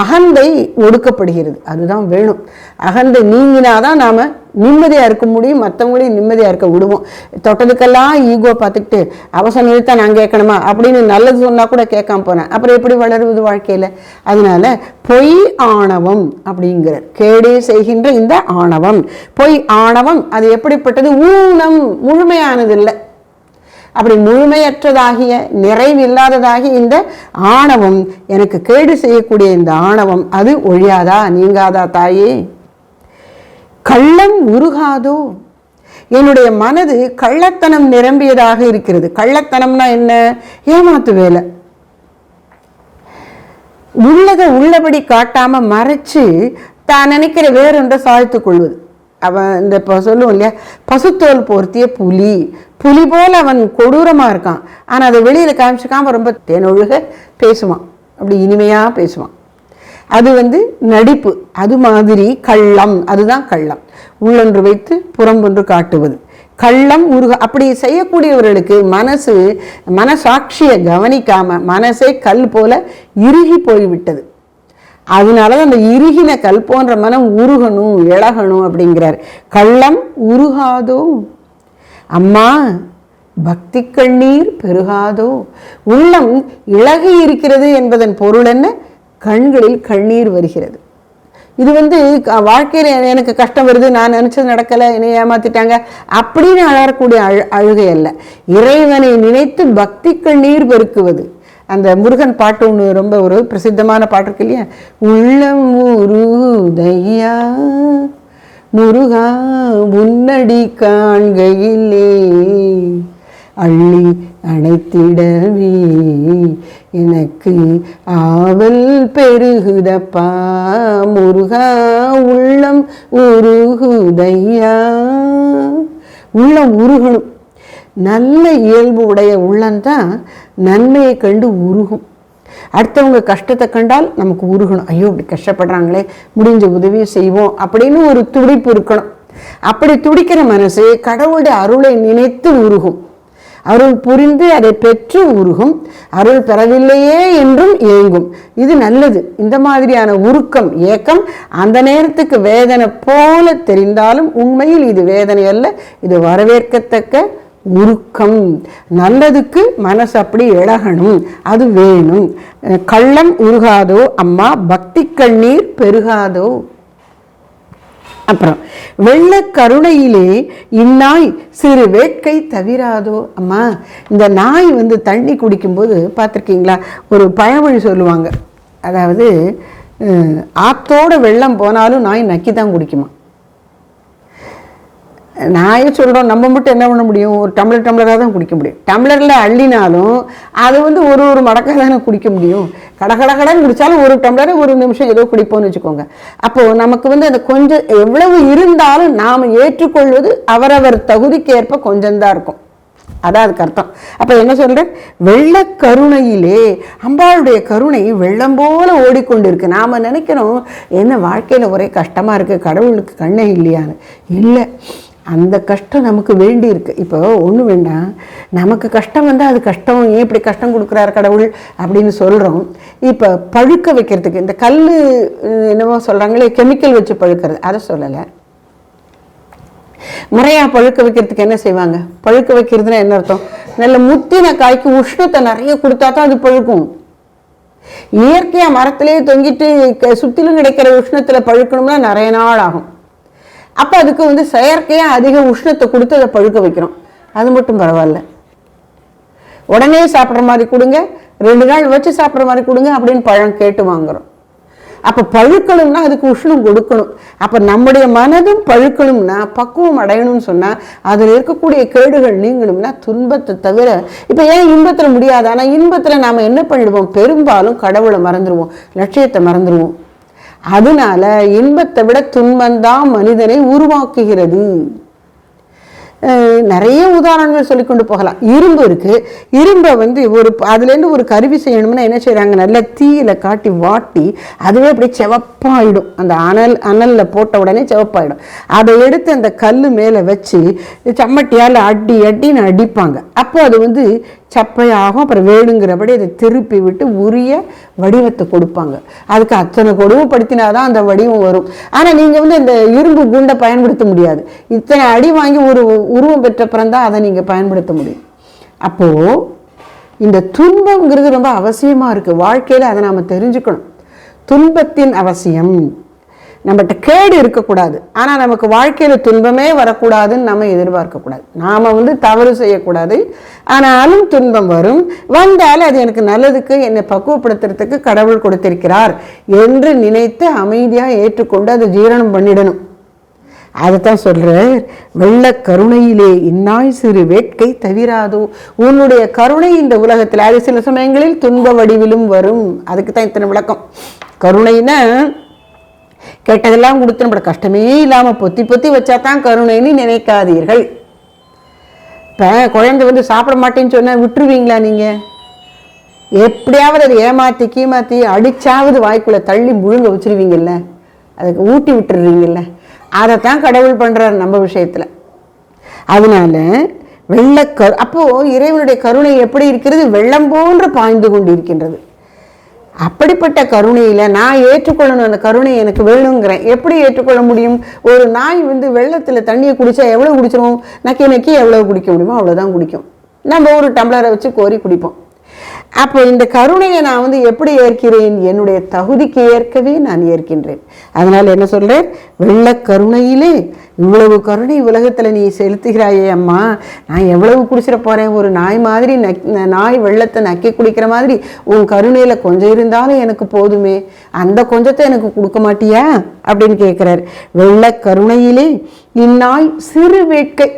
A: அகந்தை ஒடுக்கப்படுகிறது. அதுதான் வேணும். அகந்தை நீங்கினாதான் நாம் நிம்மதியாக இருக்க முடியும், மற்றவங்களையும் நிம்மதியாக இருக்க விடுவோம். தொட்டதுக்கெல்லாம் ஈகோ பார்த்துக்கிட்டு அவசரம் நிறுத்தா நான் கேட்கணுமா அப்படின்னு நல்லது சொன்னால் கூட கேட்காம போனேன், அப்புறம் எப்படி வளருவது வாழ்க்கையில்? அதனால பொய் ஆணவம் அப்படிங்கிற கேடே செய்கின்ற இந்த ஆணவம், பொய் ஆணவம் அது எப்படிப்பட்டது? ஊனம், முழுமையானது இல்லை. அப்படி முழுமையற்றதாகிய நிறைவில்லாததாகிய இந்த ஆணவம், எனக்கு கேடு செய்யக்கூடிய இந்த ஆணவம், அது ஒழியாதா, நீங்காதா தாயே? கள்ளம் உருகாதோ. என்னுடைய மனது கள்ளத்தனம் நிரம்பியதாக இருக்கிறது. கள்ளத்தனம்னா என்ன? ஏமாத்து வேலை. உள்ளதை உள்ளபடி காட்டாம மறைச்சு தான் நினைக்கிற வேறொன்றை சாய்த்து கொள்வது. அவன் இந்த இப்போ சொல்லுவோம் இல்லையா, பசுத்தோல் போர்த்திய புலி, புலி போல அவன் கொடூரமாக இருக்கான். ஆனால் அதை வெளியில் காமிச்சிக்காம ரொம்ப தேனொழுக பேசுவான், அப்படி இனிமையாக பேசுவான். அது நடிப்பு. அது மாதிரி கள்ளம், அதுதான் கள்ளம். உள்ளொன்று வைத்து புறம்பொன்று காட்டுவது கள்ளம் உருக. அப்படி செய்யக்கூடியவர்களுக்கு மனசாட்சியை கவனிக்காம மனசே கல் போல இறுகி போய்விட்டது. அதனாலதான் அந்த இறுகின கல் போன்ற மனம் உருகணும், இழகணும் அப்படிங்கிறார். கள்ளம் உருகாதோ. அம்மா பக்தி கண்ணீர் பெருகாதோ. உள்ளம் இழகி இருக்கிறது என்பதன் பொருள் என்ன? கண்களில் கண்ணீர் வருகிறது. இது வாழ்க்கையில் எனக்கு கஷ்டம் வருது, நான் நினைச்சது நடக்கலை, என்னை ஏமாத்திட்டாங்க அப்படின்னு அழறக்கூடிய அழுகை அல்ல. இறைவனை நினைத்து பக்தி கண்ணீர் பெருக்குவது. அந்த முருகன் பாட்டு ஒன்று ரொம்ப ஒரு பிரசித்தமான பாட்டு இருக்கு இல்லையா, உள்ளம் உருதையா முருகா உன்னடி காண்கையிலே அள்ளி அணைத்திடவே எனக்கு ஆவல் பெருகுதப்பா முருகா உள்ளம் உருகுதையா. உள்ளம் உருகணும். நல்ல இயல்பு உடைய உள்ளம்தான் நன்மையை கண்டு உருகும். அடுத்தவங்க கஷ்டத்தை கண்டால் நமக்கு உருகணும். ஐயோ இப்படி கஷ்டப்படுறாங்களே, முடிஞ்ச உதவியை செய்வோம் அப்படின்னு ஒரு துடிப்பு இருக்கணும். அப்படி துடிக்கிற மனசு கடவுளுடைய அருளை நினைத்து உருகும். அருள் புரிந்து அதை பெற்று உருகும். அருள் பெறவில்லையே என்றும் ஏங்கும். இது நல்லது. இந்த மாதிரியான உருக்கம், ஏக்கம் அந்த நேரத்துக்கு வேதனை போல தெரிந்தாலும் உண்மையில் இது வேதனை அல்ல, இது வரவேற்கத்தக்க உருக்கம். நல்லதுக்கு மனசு அப்படி இழகணும், அது வேணும். கள்ளம் உருகாதோ அம்மா பக்தி கண்ணீர் பெருகாதோ. அப்புறம் வெள்ள கருணையிலே இந்நாய் சிறு வேட்கை தவிராதோ. அம்மா இந்த நாய் தண்ணி குடிக்கும்போது பார்த்துருக்கீங்களா, ஒரு பழமொழி சொல்லுவாங்க. அதாவது ஆத்தோட வெள்ளம் போனாலும் நாய் நக்கி தான் குடிக்குமா. நாயே சொல்கிறோம், நம்ம மட்டும் என்ன பண்ண முடியும்? ஒரு டம்ளராக தான் குடிக்க முடியும். டம்ளரில் அள்ளினாலும் அது ஒரு மடக்காக தானே குடிக்க முடியும். கடகடன்னு குடித்தாலும் ஒரு டம்ளரை ஒரு நிமிஷம் ஏதோ குடிப்போம்னு வச்சுக்கோங்க. அப்போது நமக்கு அது கொஞ்சம் எவ்வளவு இருந்தாலும் நாம் ஏற்றுக்கொள்வது அவரவர் தகுதிக்கு ஏற்ப கொஞ்சம்தான் இருக்கும். அதான் அதுக்கு அர்த்தம். அப்போ என்ன சொல்கிறேன்? வெள்ள கருணையிலே, அம்பாளுடைய கருணை வெள்ளம் போல ஓடிக்கொண்டிருக்கு. நாம் நினைக்கிறோம் என்ன வாழ்க்கையில் ஒரே கஷ்டமாக இருக்குது, கடவுளுக்கு கண்ணே இல்லையான்னு. இல்லை, அந்த கஷ்டம் நமக்கு வேண்டி இருக்கு. இப்போ ஒன்று வேண்டாம், நமக்கு கஷ்டம் வந்தால் அது கஷ்டம், ஏன் இப்படி கஷ்டம் கொடுக்குறாரு கடவுள் அப்படின்னு சொல்கிறோம். இப்போ பழுக்க வைக்கிறதுக்கு இந்த கல் என்னவோ சொல்கிறாங்களே கெமிக்கல் வச்சு பழுக்கிறது, அதை சொல்லலை. முறையாக பழுக்க வைக்கிறதுக்கு என்ன செய்வாங்க? பழுக்க வைக்கிறதுனா என்ன அர்த்தம்? நல்ல முத்தின காய்க்கு உஷ்ணத்தை நிறைய கொடுத்தா தான் அது பழுக்கும். இயற்கையாக மரத்திலே தொங்கிட்டு சுற்றிலும் கிடைக்கிற உஷ்ணத்தில் பழுக்கணும்னா நிறைய நாள் ஆகும். அப்போ அதுக்கு செயற்கையாக அதிக உஷ்ணத்தை கொடுத்து அதை பழுக்க வைக்கிறோம். அது மட்டும் பரவாயில்ல, உடனே சாப்பிட்ற மாதிரி கொடுங்க, 2 நாள் வச்சு சாப்பிட்ற மாதிரி கொடுங்க அப்படின்னு பழம் கேட்டு வாங்குறோம். அப்போ பழுக்கணும்னா அதுக்கு உஷ்ணம் கொடுக்கணும். அப்போ நம்முடைய மனதும் பழுக்கணும்னா, பக்குவம் அடையணும்னு சொன்னால், அதில் இருக்கக்கூடிய கேடுகள் நீங்கணும்னா துன்பத்தை தவிர இப்போ ஏன் இன்பத்தில் முடியாது? ஆனால் இன்பத்தில் நாம் என்ன பண்ணிடுவோம்? பெரும்பாலும் கடவுளை மறந்துடுவோம், லட்சியத்தை மறந்துடுவோம். அதனால இன்பத்தை விட துன்பந்தான் மனிதனை உருவாக்குகிறது. நிறைய உதாரணங்கள் சொல்லிக்கொண்டு போகலாம். இரும்பு இருக்கு, இரும்பை அதுலேருந்து ஒரு கருவி செய்யணும்னா என்ன செய்யறாங்க? நல்லா தீயில காட்டி வாட்டி அதுவே அப்படி செவப்பாயிடும். அந்த அனல்ல போட்ட உடனே செவப்பாயிடும். அதை எடுத்து அந்த கல் மேலே வச்சு சம்மட்டியால் அடின்னு அடிப்பாங்க. அப்போ அது சப்பையாகும். அப்புறம் வேணுங்கிறபடி அதை திருப்பி விட்டு உரிய வடிவத்தை கொடுப்பாங்க. அதுக்கு அத்தனை கொடுமைப்படுத்தினாதான் அந்த வடிவம் வரும். ஆனால் நீங்கள் இந்த இரும்பு குண்டை பயன்படுத்த முடியாது. இத்தனை அடி வாங்கி ஒரு உருவம் பெற்ற பிறந்தான் அதை நீங்கள் பயன்படுத்த முடியும். அப்போது இந்த துன்பங்கிறது ரொம்ப அவசியமாக இருக்குது வாழ்க்கையில். அதை நாம் தெரிஞ்சுக்கணும். துன்பத்தின் அவசியம். நம்மகிட்ட கேடு இருக்கக்கூடாது, ஆனால் நமக்கு வாழ்க்கையில் துன்பமே வரக்கூடாதுன்னு நம்ம எதிர்பார்க்கக்கூடாது. நாம் தவறு செய்யக்கூடாது, ஆனாலும் துன்பம் வரும். வந்தாலும் அது எனக்கு நல்லதுக்கு, என்னை பக்குவப்படுத்துறதுக்கு கடவுள் கொடுத்திருக்கிறார் என்று நினைத்து அமைதியாக ஏற்றுக்கொண்டு அதை ஜீரணம் பண்ணிடணும். அதைத்தான் சொல்கிறார், வெள்ள கருணையிலே இன்னாய் சிறு வேட்கை தவிராதோ. உன்னுடைய கருணை இந்த உலகத்தில் அது சில சமயங்களில் துன்ப வடிவிலும் வரும். அதுக்கு தான் இத்தனை விளக்கம். கருணைன்னா கெட்டதெல்லாம் கொடுத்து நம்மளோட கஷ்டமே இல்லாமல் பொத்தி பொத்தி வச்சா தான் கருணைன்னு நினைக்காதீர்கள். இப்போ குழந்தை சாப்பிட மாட்டேன்னு சொன்னால் விட்டுருவீங்களா? நீங்கள் எப்படியாவது அதை ஏமாற்றி கீமாற்றி அடிச்சாவது வாய்க்குள்ளே தள்ளி முழுங்க வச்சுருவீங்கல்ல, அதுக்கு ஊட்டி விட்டுருவீங்கல்ல. அதைத்தான் கடவுள் பண்ணுறார் நம்ம விஷயத்தில். அதனால அப்போது இறைவனுடைய கருணை எப்படி இருக்கிறது? வெள்ளம் போன்று பாய்ந்து கொண்டு இருக்கின்றது. அப்படிப்பட்ட கருணையில் நான் ஏற்றுக்கொள்ளணும். அந்த கருணை எனக்கு வேணுங்கிறேன். எப்படி ஏற்றுக்கொள்ள முடியும்? ஒரு நாய் வெள்ளத்தில் தண்ணியை குடித்தா எவ்வளோ குடிச்சிடும்? நக்கி எவ்வளோ குடிக்க முடியுமோ அவ்வளோதான் குடிக்கும். நம்ம ஒரு டம்ளரை வச்சு கோரி குடிப்போம். அப்போ இந்த கருணையை நான் எப்படி ஏற்கிறேன்? என்னுடைய தகுதிக்கு ஏற்கவே நான் ஏற்கின்றேன். அதனால் என்ன சொல்கிறேன்? வெள்ள கருணையிலே இவ்வளவு கருணை உலகத்தில் நீ செலுத்துகிறாயே அம்மா, நான் எவ்வளவு குடிச்சிட போகிறேன்? ஒரு நாய் மாதிரி நாய் வெள்ளத்தை நக்கி குடிக்கிற மாதிரி உன் கருணையில் கொஞ்சம் இருந்தாலும் எனக்கு போதுமே, அந்த கொஞ்சத்தை எனக்கு கொடுக்க மாட்டியா அப்படின்னு கேட்குறாரு. வெள்ள கருணையிலே இந்நாய் சிறு வேட்கை.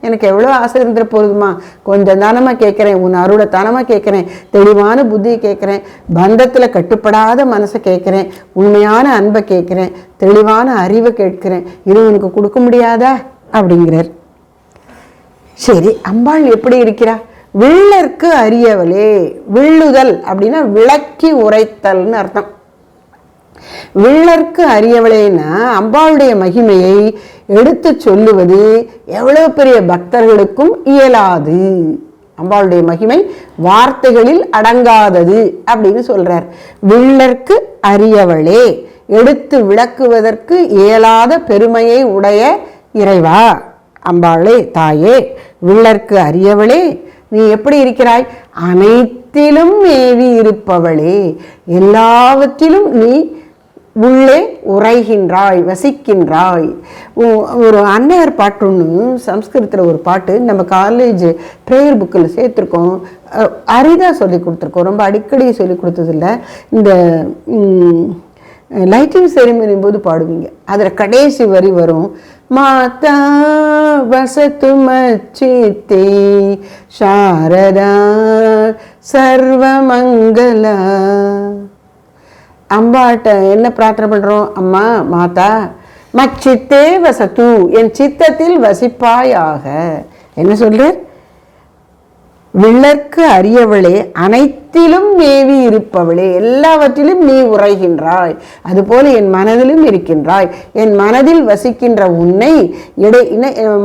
A: எனக்கு எவ்வளோ ஆசை இருந்துட போகுதுமா, கொஞ்சம் தானமாக கேட்குறேன், உன் அருளை தானமாக கேட்குறேன், தெளிவான புத்தியை கேட்குறேன், பந்தத்தில் கட்டுப்படாத மனசை கேட்குறேன், உண்மையான அன்பை கேட்குறேன், தெளிவான அறிவை கேட்குறேன், இது உனக்கு கொடுக்க முடியாதா அப்படிங்கிறார். சரி, அம்பாள் எப்படி இருக்கிறா? வில்லற்கு அரியவளே. வில்லுதல் அப்படின்னா விளக்கி உரைத்தல்னு அர்த்தம். வில்லற்கு அரியவளேன்னா அம்பாளுடைய மகிமையை எடுத்து சொல்லுவது எவ்வளவு பெரிய பக்தர்களுக்கும் இயலாது. அம்பாளுடைய மகிமை வார்த்தைகளில் அடங்காதது அப்படின்னு சொல்றார். வில்லற்கு அரியவளே, எடுத்து விளக்குவதற்கு இயலாத பெருமையை உடைய இறைவா, அம்பாளே, தாயே, வில்லற்கு அரியவளே, நீ எப்படி இருக்கிறாய்? அனைத்திலும் மேவி இருப்பவளே, எல்லாவற்றிலும் நீ உள்ளே உரைகின்றாய், வசிக்கின்றாய். ஒரு அன்னையார் பாட்டு ஒன்று, சம்ஸ்கிருதத்தில் ஒரு பாட்டு நம்ம காலேஜ் ப்ரேயர் புக்கில் சேர்த்துருக்கோம். அரிதாக சொல்லி கொடுத்துருக்கோம், ரொம்ப அடிக்கடி சொல்லி கொடுத்ததில்ல. இந்த லைட்டிங் செரிமனி போது பாடுவீங்க. அதில் கடைசி வரி வரும், மாதா வசத்து மச்சித்தே சாரதா சர்வமங்கலா. அம்பாட்ட என்ன பிரார்த்தனை பண்ணுறோம்? அம்மா மாதா மச்சித்தே வசத்து, என் சித்தத்தில் வசிப்பாயாக. என்ன சொல்ற? வில்லற்கு அரியவளே, அனைத்து அனைத்திலும் மேவி இருப்பவளே, எல்லாவற்றிலும் நீ உரைகின்றாய், அதுபோல என் மனதிலும் இருக்கின்றாய். என் மனதில் வசிக்கின்ற உன்னை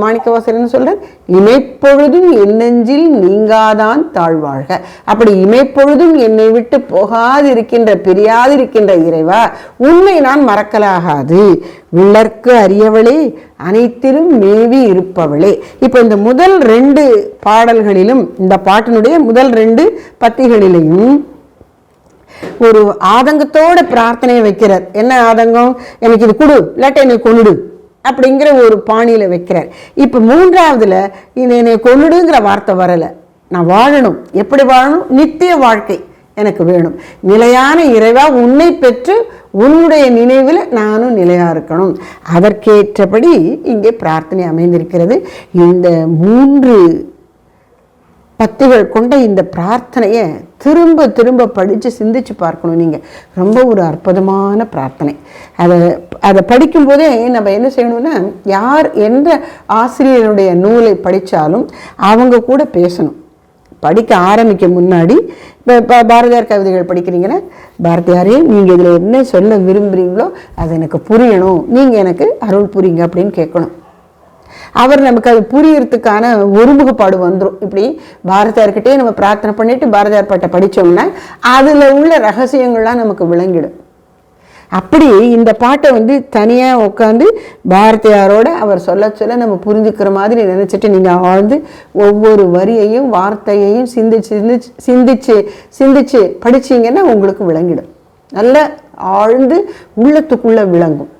A: மாணிக்கவாசகர் சொல்ற, இமைப்பொழுதும் என் நெஞ்சில் நீங்காதான் தாழ்வாழ்க. அப்படி இமைப்பொழுதும் என்னை விட்டு போகாதிருக்கின்ற, பிரியாதிருக்கின்ற இறைவா, உன்னை நான் மறக்கலாகாது. உள்ளற்கு அறியவளே, அனைத்திலும் மேவி இருப்பவளே. இப்ப இந்த முதல் 2 பாடல்களிலும், இந்த பாட்டினுடைய முதல் 2 பத்திகளிலையும் ஒரு ஆதங்கத்தோட பிரார்த்தனையை வைக்கிறார். என்ன ஆதங்கம்? எனக்கு இது கொடு, இல்லாட்ட என்னை கொன்னுடு அப்படிங்கிற ஒரு பாணியில வைக்கிறார். இப்ப 3வதுல என்னை கொன்னுடுங்கிற வார்த்தை வரல. நான் வாழணும். எப்படி வாழணும்? நித்திய வாழ்க்கை எனக்கு வேணும். நிலையான இறைவா, உன்னை பெற்று உன்னுடைய நினைவில் நானும் நிலையா இருக்கணும். அதற்கேற்றபடி இங்கே பிரார்த்தனை அமைந்திருக்கிறது. இந்த 3 பத்திகள் கொண்ட இந்த பிரார்த்தனையை திரும்ப திரும்ப படித்து சிந்திச்சு பார்க்கணும். நீங்கள் ரொம்ப ஒரு அற்புதமான பிரார்த்தனை. அதை படிக்கும்போதே நம்ம என்ன செய்யணும்னா, யார் எந்த ஆசிரியருடைய நூலை படித்தாலும் அவங்க கூட பேசணும். படிக்க ஆரம்பிக்க முன்னாடி, இப்போ பாரதியார் கவிதைகள் படிக்கிறீங்கன்னா, பாரதியாரே நீங்கள் இதில் என்ன சொல்ல விரும்புகிறீங்களோ அது எனக்கு புரியணும், நீங்கள் எனக்கு அருள் புரியுங்க அப்படின்னு கேட்கணும். அவர் நமக்கு அது புரியறதுக்கான ஒருமுகப்பாடு வந்துடும். இப்படி பாரதியார்கிட்டே நம்ம பிரார்த்தனை பண்ணிட்டு பாரதியார் பாட்டை படித்தோம்னா அதில் உள்ள ரகசியங்கள்லாம் நமக்கு விளங்கிடும். அப்படி இந்த பாட்டை தனியாக உட்காந்து பாரதியாரோட அவர் சொல்ல சொல்ல நம்ம புரிஞ்சுக்கிற மாதிரி நினச்சிட்டு நீங்கள் ஆழ்ந்து ஒவ்வொரு வரியையும் வார்த்தையையும் சிந்திச்சு படிச்சிங்கன்னா உங்களுக்கு விளங்கிடும். நல்ல ஆழ்ந்து உள்ளத்துக்குள்ளே விளங்கும்.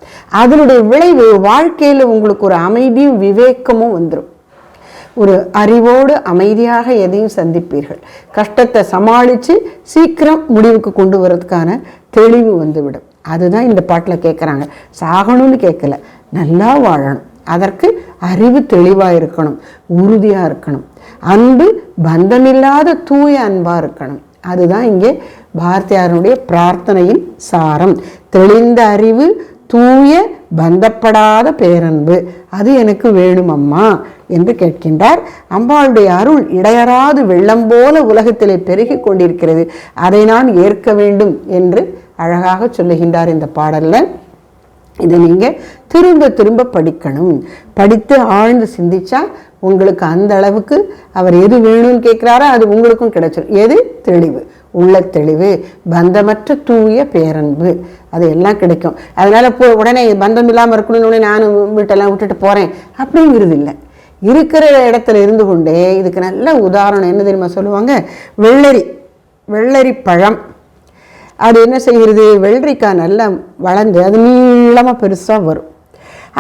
A: அதனுடைய விளைவு வாழ்க்கையில் உங்களுக்கு ஒரு அமைதியும் விவேகமும் வந்துடும். ஒரு அறிவோடு அமைதியாக எதையும் சந்திப்பீர்கள். கஷ்டத்தை சமாளித்து சீக்கிரம் முடிவுக்கு கொண்டு வரதுக்கான தெளிவு வந்துவிடும். அதுதான் இந்த பாட்டில் கேட்குறாங்க. சாகணும்னு கேட்கல, நல்லா வாழணும். அதற்கு அறிவு தெளிவாக இருக்கணும், உறுதியாக இருக்கணும். அன்பு பந்தமில்லாத தூய அன்பாக இருக்கணும். அதுதான் இங்கே பாரதியாருடைய பிரார்த்தனையின் சாரம். தெளிந்த அறிவு, தூய பந்தப்படாத பேரன்பு, அது எனக்கு வேணும் அம்மா என்று கேட்கின்றார். அம்பாளுடைய அருள் இடையறாது வெள்ளம் போல உலகத்திலே பெருகி கொண்டிருக்கிறது, அதை நான் ஏற்க வேண்டும் என்று அழகாக சொல்லுகின்றார் இந்த பாடல்ல. இதை நீங்கள் திரும்ப திரும்ப படிக்கணும். படித்து ஆழ்ந்து சிந்திச்சா உங்களுக்கு அந்த அளவுக்கு அவர் எது வேணும்னு கேட்குறாரோ அது உங்களுக்கும் கிடைச்சிடும். எது? தெளிவு, உள்ள தெளிவு, பந்தமற்ற தூய பேரன்பு, அது எல்லாம் கிடைக்கும். அதனால உடனே பந்தம் இல்லாமல் இருக்கணும்னு நானும் வீட்டெல்லாம் விட்டுட்டு போகிறேன் அப்படிங்கிறது இல்லை. இருக்கிற இடத்துல இருந்து கொண்டே, இதுக்கு நல்ல உதாரணம் என்ன தெரியுமா சொல்லுவாங்க? வெள்ளரி பழம். அது என்ன செய்கிறது? வெள்ளரிக்காய் நல்லா வளர்ந்து அது நீளமாக பெருசாக வரும்.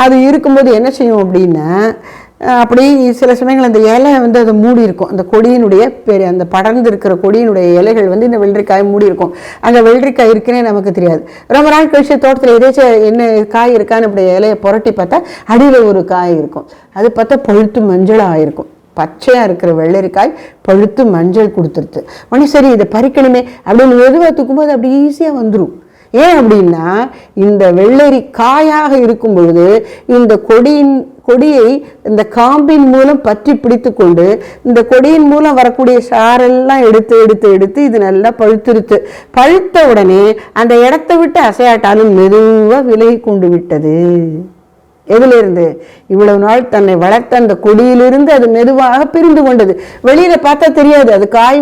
A: அது இருக்கும்போது என்ன செய்யும் அப்படின்னா, அப்படி சில சமயங்கள் அந்த இலை அதை மூடி இருக்கும். அந்த கொடியினுடைய அந்த படர்ந்து இருக்கிற கொடியினுடைய இலைகள் இந்த வெள்ளரிக்காய் மூடி இருக்கும். அங்கே வெள்ளரிக்காய் இருக்குன்னே நமக்கு தெரியாது. ரொம்ப நாள் கழிச்சு தோட்டத்தில் ஏதாச்சும் என்ன காய் இருக்கான்னு அப்படி இலையை புரட்டி பார்த்தா அடியில் ஒரு காய் இருக்கும். அது பார்த்தா பழுத்து மஞ்சளாக ஆயிருக்கும். பச்சையாக இருக்கிற வெள்ளரிக்காய் பழுத்து மஞ்சள் கொடுத்துருது. உடனே சரி இதை பறிக்கணுமே அப்படின்னு மெதுவாக தூக்கும்போது அப்படி ஈஸியாக வந்துடும். ஏன் அப்படின்னா, இந்த வெள்ளரி காயாக இருக்கும் பொழுது இந்த கொடியை இந்த காம்பின் மூலம் பற்றி பிடித்து கொண்டு இந்த கொடியின் மூலம் வரக்கூடிய சாரெல்லாம் எடுத்து இது நல்லா பழுத்த உடனே அந்த இடத்தை விட்டு அசையாட்டாலும் மெதுவாக விலகி கொண்டு விட்டது. எதிலிருந்து? இவ்வளவு நாள் தன்னை வளர்த்த அந்த கொடியிலிருந்து அது மெதுவாக பிரிந்து கொண்டது. வெளியில பார்த்தா தெரியாது, அது காய்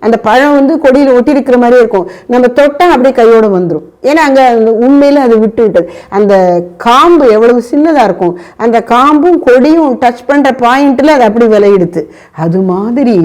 A: அந்த பழம் கொடியில ஒட்டி இருக்கிற மாதிரி இருக்கும். நம்ம தொட்டா அப்படியே கையோட வந்துடும். ஏன்னா அங்க உண்மையில அது விட்டது. அந்த காம்பு எவ்வளவு சின்னதா இருக்கும், அந்த காம்பும் கொடியும் டச் பண்ற பாயிண்ட்ல அது அப்படி விளையிடுது. அது மாதிரி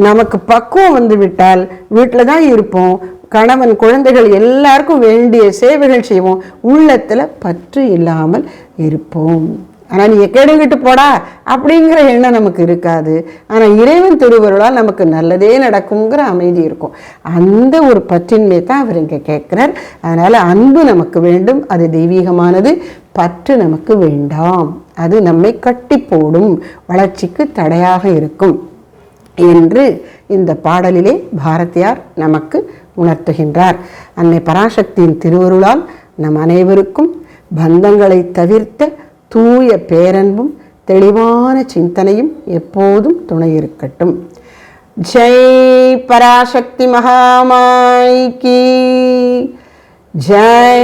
A: நமக்கு பக்குவம் விட்டால் வீட்டில் தான் இருப்போம், கணவன் குழந்தைகள் எல்லாருக்கும் வேண்டிய சேவைகள் செய்வோம், உள்ளத்துல பற்று இல்லாமல் இருப்போம். ஆனால் நீ கேடுங்கிட்டு போடா அப்படிங்கிற எண்ணம் நமக்கு இருக்காது. ஆனால் இறைவன் திருவருளால் நமக்கு நல்லதே நடக்குங்கிற அமைதி இருக்கும். அந்த ஒரு பற்றின்மை தான் அவர் இங்கே கேட்குறார். அதனால் அன்பு நமக்கு வேண்டும், அது தெய்வீகமானது. பற்று நமக்கு வேண்டாம், அது நம்மை கட்டி போடும், வளர்ச்சிக்கு தடையாக இருக்கும் என்று இந்த பாடலிலே பாரதியார் நமக்கு உணர்த்துகின்றார். அன்னை பராசக்தியின் திருவருளால் நம் அனைவருக்கும் பந்தங்களை தவிர்த்த தூய பேரன்பும் தெளிவான சிந்தனையும் எப்போதும் துணை இருக்கட்டும். जय पराशक्ति महामाई की जय।